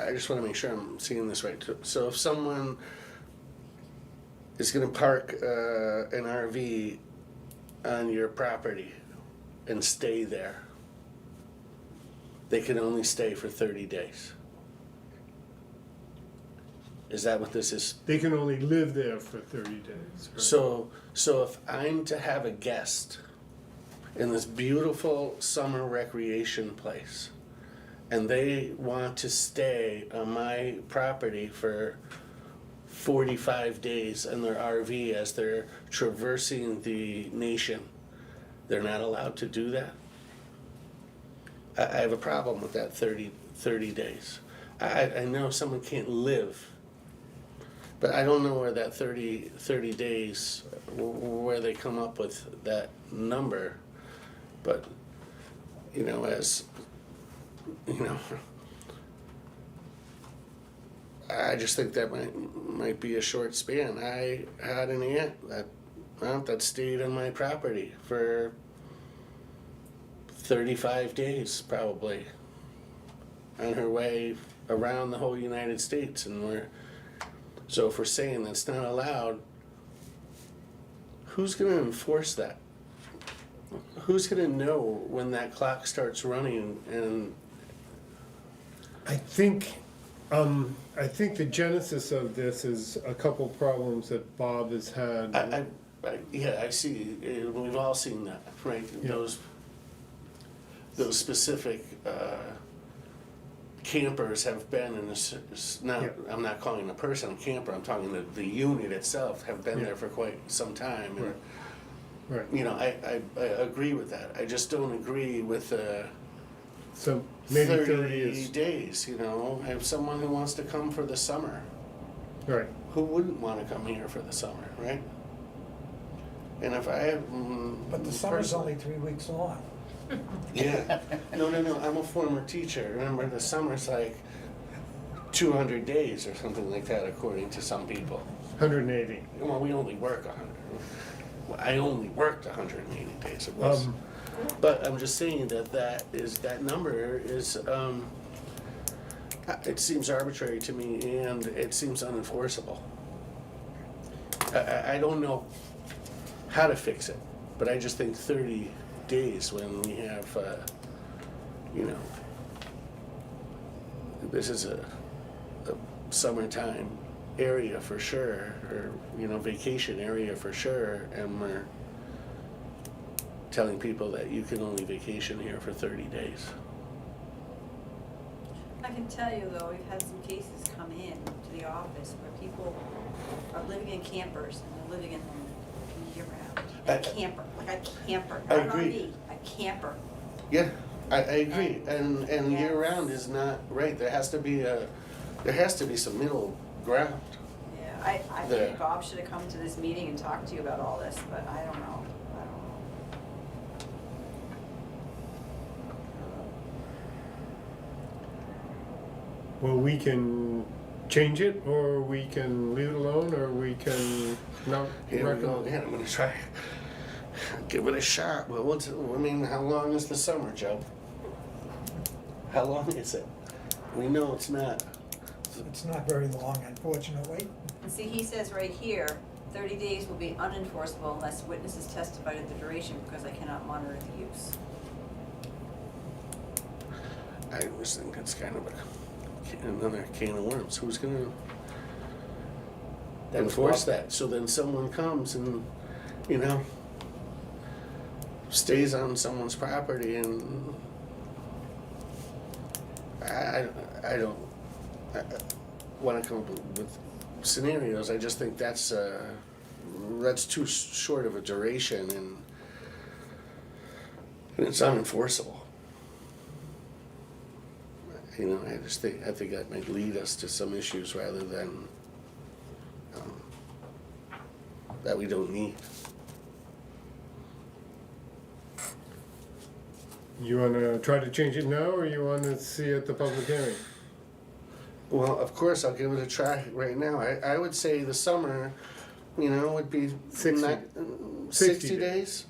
I just wanna make sure I'm seeing this right. So if someone is gonna park, an RV on your property and stay there, they can only stay for 30 days. Is that what this is? They can only live there for 30 days. Right? So if I'm to have a guest in this beautiful summer recreation place, and they want to stay on my property for 45 days in their RV as they're traversing the nation, they're not allowed to do that? I have a problem with that 30 days. I know someone can't live, but I don't know where that 30 days, where they come up with that number. But, you know, as, you know, I just think that might be a short span. I had an aunt that stayed on my property for 35 days probably on her way around the whole United States, and so if we're saying that's not allowed, who's going to enforce that? Who's going to know when that clock starts running? And I think the genesis of this is a couple problems that Bob has had. yeah, I see. We've all seen that, right? Yeah. Those specific campers have been in this. Yeah. I'm not calling a person a camper. I'm talking the unit itself have been Yeah. there for quite some time. And, Right. you know, I agree with that. I just don't agree with So maybe 30 30 is days. You know, have someone who wants to come for the summer. right. Who wouldn't want to come here for the summer, right? And if I have, But the summer's only 3 weeks long. yeah, no, I'm a former teacher. Remember, the summer's like 200 days or something like that, according to some people. 180. Well, we only work 100. Well, I only worked 180 days. It was, but I'm just saying that number is. It seems arbitrary to me, and it seems unenforceable. I don't know how to fix it, but I just think 30 days when we have, you know, this is a summertime area for sure, or, you know, vacation area for sure, and we're telling people that you can only vacation here for 30 days. I can tell you though, we've had some cases come in to the office where people are living in campers and they're living in them year round. A camper, like a camper, I not an agree. RV, a camper. Yeah, I agree, and Yes. year round is not right. There has to be some middle ground. Yeah, I There. think Bob should have come to this meeting and talked to you about all this, but I don't know. Well, we can change it, or we can leave it alone, or we can not Here we go recommend. again. I'm gonna try. Give it a shot. Well, I mean, how long is the summer, Joe? How long is it? We know it's not. It's not very long, unfortunately. And see, he says right here, 30 days will be unenforceable unless witnesses testify to the duration because I cannot monitor the use. I just think it's kind of another can of worms. Who's gonna enforce that? So then someone comes and, you know, stays on someone's property, and I don't want to come up with scenarios. I just think that's too short of a duration, and it's unenforceable. You know, I think that might lead us to some issues rather than that we don't need. You wanna try to change it now, or you wanna see it at the public hearing? Well, of course, I'll give it a try right now. I would say the summer, you know, would be 60 60 days.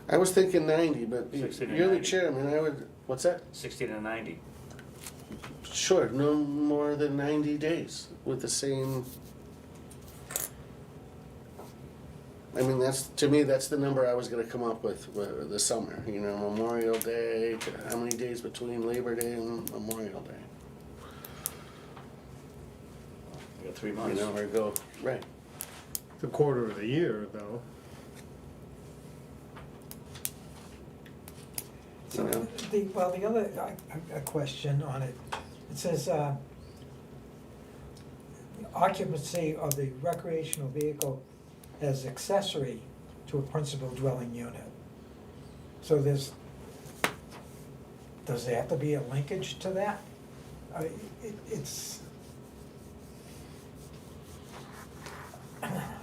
I was thinking 90, but 60 to you're the 90. chairman. I would. What's that? 60 to 90. Sure, no more than 90 days with the same. I mean, to me, that's the number I was gonna come up with the summer, you know, Memorial Day, how many days between Labor Day and Memorial Day? 3 you months. know, or go, right. It's a quarter of the year, though. You know, The other, a question on it, it says, occupancy of the recreational vehicle as accessory to a principal dwelling unit. So does there have to be a linkage to that? It's,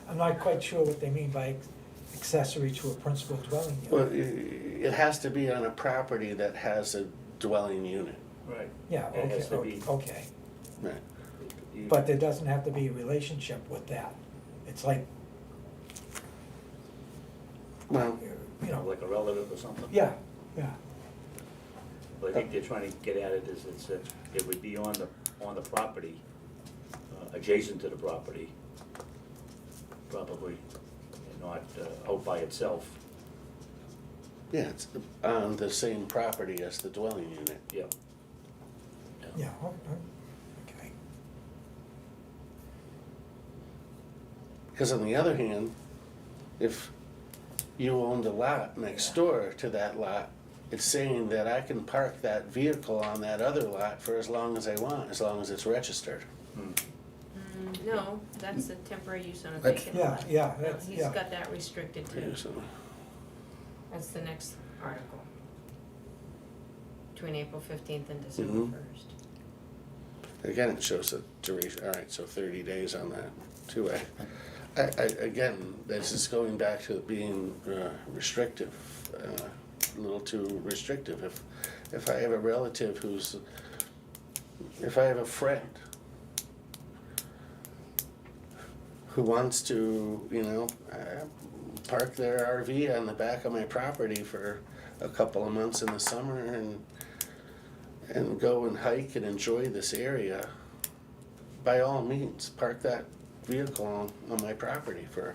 I'm not quite sure what they mean by accessory to a principal dwelling well, unit. it has to be on a property that has a dwelling unit, Right. Yeah, It has to be- okay, right? but there doesn't have to be a relationship with that. It's like, Well, you know, Like a relative or something? yeah. But I think they're trying to get at it is it would be on the property, adjacent to the property, probably, and not out by itself. yeah, it's on the same property as the dwelling unit. Yeah. Yeah, okay. Because on the other hand, if you owned a lot next door to that lot, it's saying that I can park that vehicle on that other lot for as long as I want, as long as it's registered. No, that's a temporary use on a That's- vacant Yeah, lot. yeah, No, that's, he's yeah. got that restricted too. So, That's the next article. Between April 15th and December Mhm. 1st. again, it shows the duration, all right, so 30 days on that, too. Again, this is going back to being restrictive, a little too restrictive. If I have a relative if I have a friend who wants to, you know, park their RV on the back of my property for a couple of months in the summer and go and hike and enjoy this area, by all means, park that vehicle on my property for,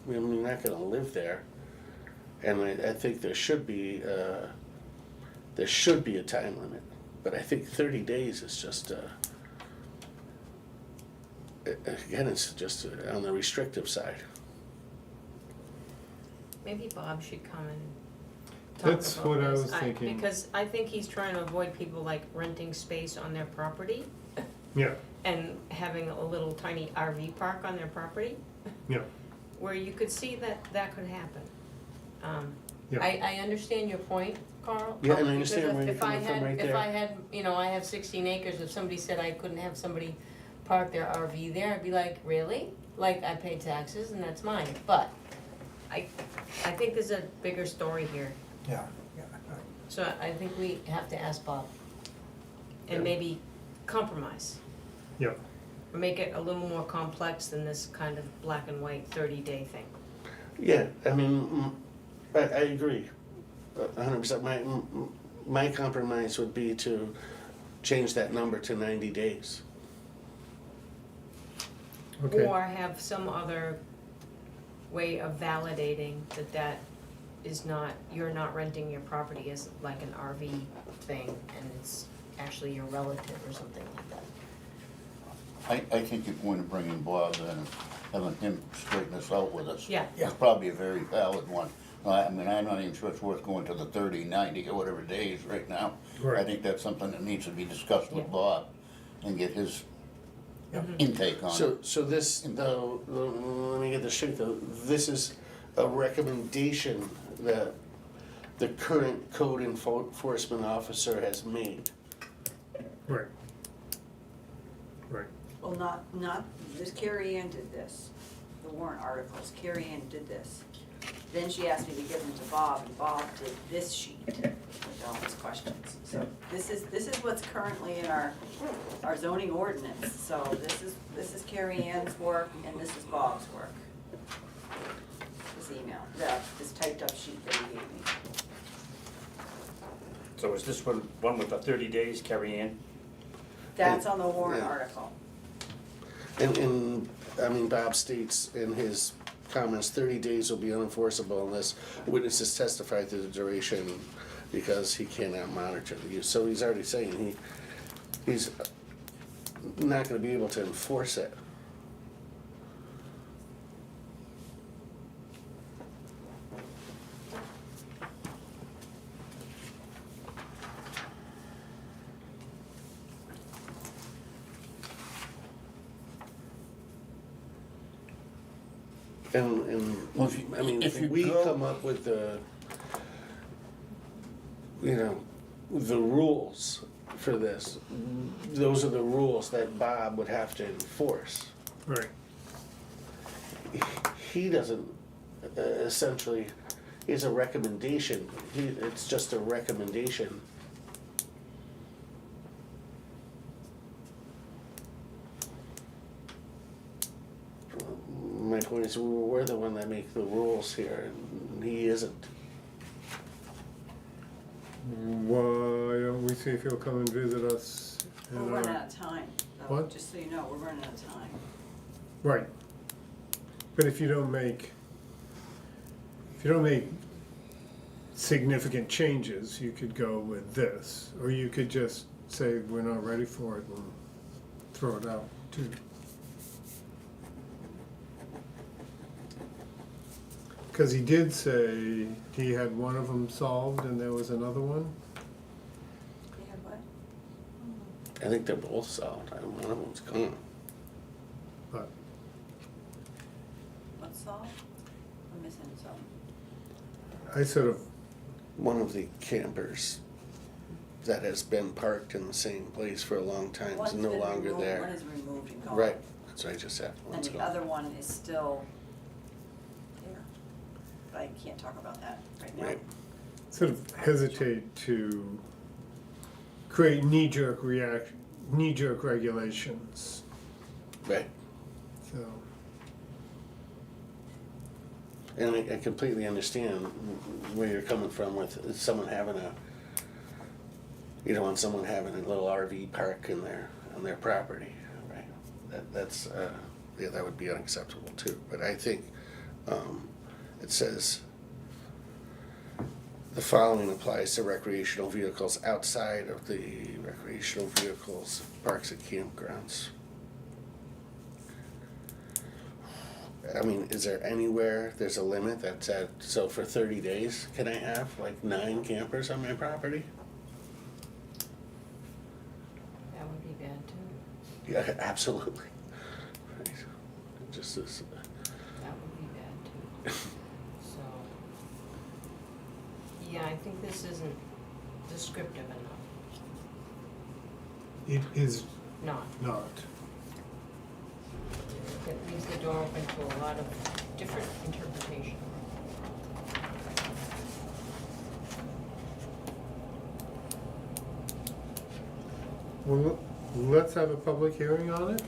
I mean, you're not gonna live there. And I think there should be a time limit, but I think 30 days is just, again, it's just on the restrictive side. Maybe Bob should come and talk That's about what I this. was thinking. Because I think he's trying to avoid people like renting space on their property Yeah, and having a little tiny RV park on their property, yeah, where you could see that that could happen. Yeah. I understand your point, Carl. Yeah, and I because understand where you're if I coming from had- right If I there. had, you know, I have 16 acres, if somebody said I couldn't have somebody park their RV there, I'd be like, really? Like, I pay taxes and that's mine, but I think there's a bigger story here. Yeah. So I think we have to ask Bob. And Yeah. maybe compromise, yeah. or make it a little more complex than this kind of black and white 30-day thing. Yeah, I mean, I agree, 100%. My compromise would be to change that number to 90 days. Okay, Or have some other way of validating that that is not, you're not renting your property as like an RV thing, and it's actually your relative or something like that. I think your point of bringing Bob in and having him straighten this out with us. Yeah. Is probably a very valid one. I mean, I'm not even sure it's worth going to the 30, 90, or whatever days right now. Right. I think that's something that needs to be discussed with Yeah. Bob and get his Mhm. intake on it. So this, though, let me get this straight, though, this is a recommendation that the current code enforcement officer has made. right. Right, Well, not, this Carrie Ann did this, the warrant articles, Carrie Ann did this. Then she asked me to give them to Bob, and Bob did this sheet with all his questions. So this is what's currently in our zoning ordinance, so this is Carrie Ann's work, and this is Bob's work. This email, this typed up sheet that he gave me. So is this one with the 30 days, Carrie Ann? That's on the warrant Yeah. article. And, I mean, Bob states in his comments, 30 days will be unenforceable unless witnesses testify to the duration because he cannot monitor the use. So he's already saying he's not gonna be able to enforce it. Well, if you- I mean, if if you we go- come up with the, you know, the rules for this, those are the rules that Bob would have to enforce. Right. He doesn't, essentially, is a recommendation, it's just a recommendation. My point is, we're the one that make the rules here, and he isn't. Why don't we see if he'll come and visit us? in We're running our- out of time, though, What? just so you know, we're running out of time. Right. But if you don't make significant changes, you could go with this, or you could just say, we're not ready for it and throw it out too. Cause he did say he had one of them solved and there was another one. You have what? I think they're both solved, one of them's gone. But What's solved? I'm missing something. I sort of, One of the campers that has been parked in the same place for a long time is One's no been longer removed, there. One is removed and gone. Right, that's what I just said, And one's the gone. other one is still there. But I can't talk about that right now. Right. sort of hesitate to create knee-jerk regulations, Right, so. and I completely understand where you're coming from with someone having a, you don't want someone having a little RV park in on their property, right? That's, yeah, that would be unacceptable too, but I think, it says, the following applies to recreational vehicles outside of the recreational vehicles, parks and campgrounds. I mean, is there anywhere, there's a limit that's at, so for 30 days, can I have like 9 campers on my property? That would be bad too. Yeah, absolutely. Right. It just is, That would be bad too. So, yeah, I think this isn't descriptive enough. It is Not. not. It leaves the door open to a lot of different interpretation. Well, let's have a public hearing on it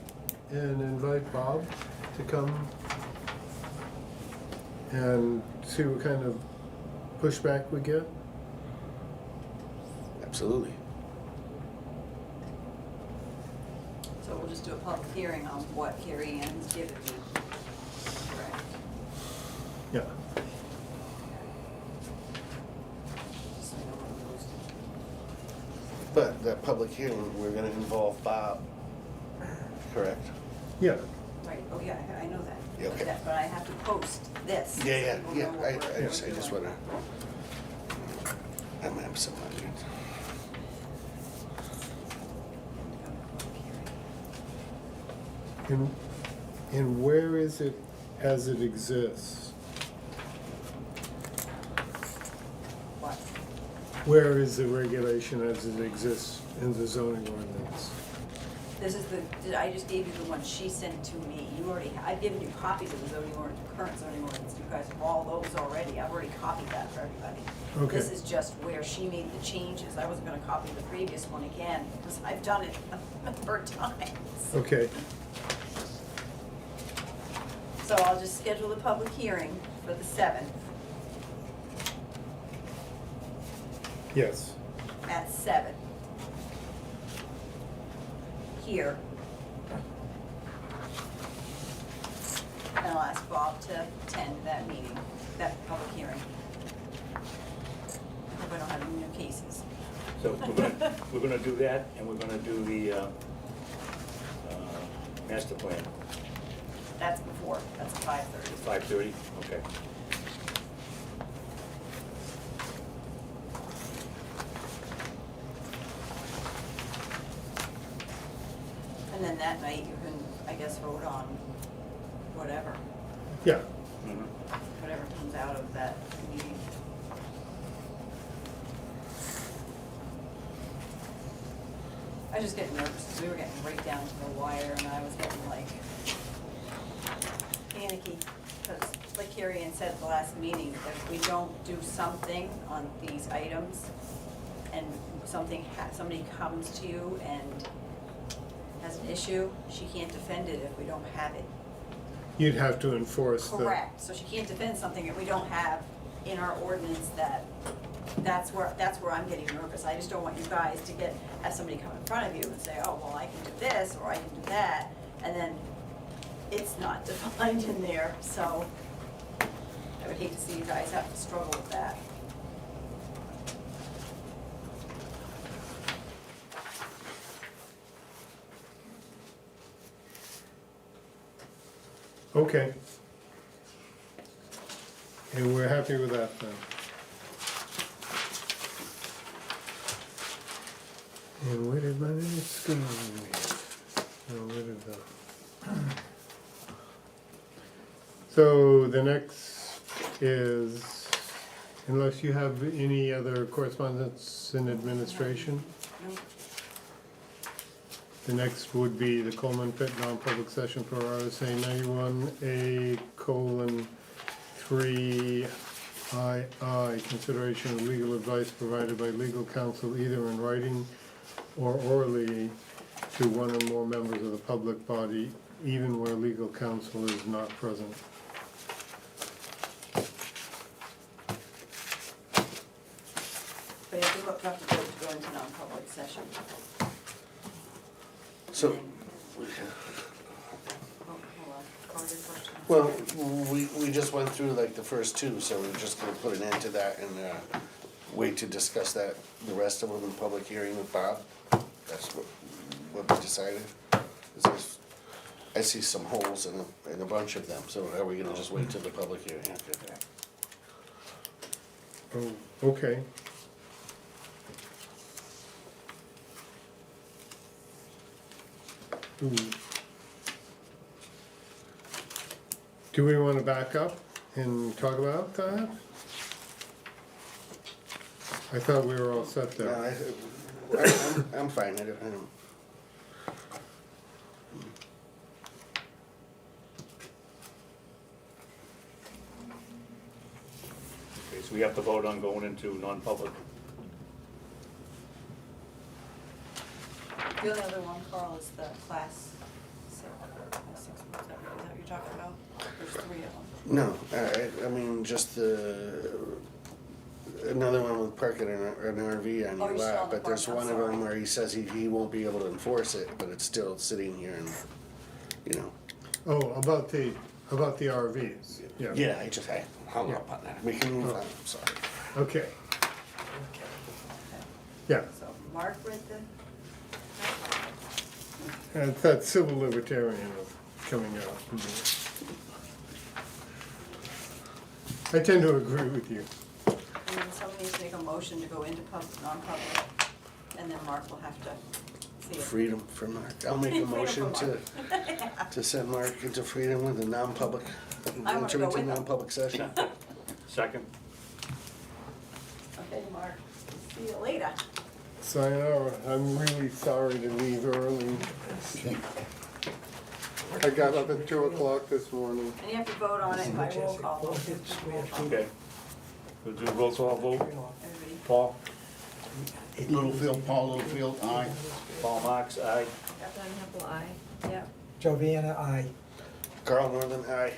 and invite Bob to come and see what kind of pushback we get. absolutely. So we'll just do a public hearing on what Carrie Ann's given me. Correct. Yeah. Just so I know what it goes to. But that public hearing, we're gonna involve Bob, correct? Yeah, Right, oh yeah, I know that. Yeah, okay. But I have to post this. so Yeah, people yeah, know what I we're just doing. wanna, I'm absent minded. and where is it as it exists? What? Where is the regulation as it exists in the zoning ordinance? This is I just gave you the one she sent to me. I've given you copies of the zoning ordinance, the current zoning ordinance. You guys have all those already. I've already copied that for everybody. Okay. This is just where she made the changes. I wasn't gonna copy the previous one again, because I've done it a number of times. Okay, So I'll just schedule the public hearing for the 7th yes. at 7. Here. And I'll ask Bob to attend that meeting, that public hearing. Hope I don't have any new cases. So we're gonna do that, and we're gonna do the master plan, That's before, that's 5:30. 5:30, okay. And then that night you can, I guess, vote on whatever. Yeah, that meeting. I was just getting nervous, because we were getting right down to the wire, and I was getting like panicky, because like Carrie Ann said at the last meeting, if we don't do something on these items, and somebody comes to you and has an issue, she can't defend it if we don't have it. You'd have to enforce the. Correct, so she can't defend something that we don't have in our ordinance that's where I'm getting nervous. I just don't want you guys to have somebody come in front of you and say, oh, well, I can do this, or I can do that, and then it's not defined in there, so I would hate to see you guys have to struggle with that. Okay. And we're happy with that then. And where did my minutes go? Oh, where did the? So the next is, unless you have any other correspondence in administration, No. the next would be the Coleman Pit non-public session for RSA 91A:3II, consideration of legal advice provided by legal counsel either in writing or orally to one or more members of the public body, even where legal counsel is not present. But if we have to vote to go into non-public session. So, Oh, hold on, call your question. well, we just went through like the first two, so we're just gonna put an end to that and, wait to discuss that, the rest of them in public hearing with Bob. That's what we decided. 'Cause I see some holes in a bunch of them, so are we gonna just wait till the public hearing? Okay. Oh, okay. Ooh. Do we wanna back up and talk about that? I thought we were all set No, there. I'm fine, I don't. Okay, so we have to vote on going into non-public. The only other one, Carl, is the class 6, is that what you're talking about? There's 3 of them. No, I mean, just another one with parking an RV on Oh, your you're still on lot, the but there's park, I'm one of them sorry. where he says he won't be able to enforce it, but it's still sitting here and, you know. Oh, about the RVs, yeah. Yeah, I hung up on that. We can move on, I'm sorry. Okay. Yeah, So Mark read the, that civil libertarian coming out. I tend to agree with you. and then somebody needs to make a motion to go into non-public, and then Mark will have to see it. Freedom for Mark. I'll make a Freedom motion for to send Mark into freedom with a non-public, I wanna enter go into with him. non-public session. Second? Okay, Mark, see you later. Sayonara, I'm really sorry to leave early. I got up at 2 o'clock this morning. And you have to vote on it by roll call. Both hit square feet. Okay. We'll do a roll call vote. Everybody, Paul? Littlefield, Paul Littlefield, aye. Paul Marks, aye. Kathleen Hempel, aye. yeah. Joviana, aye. Carl Northern, aye.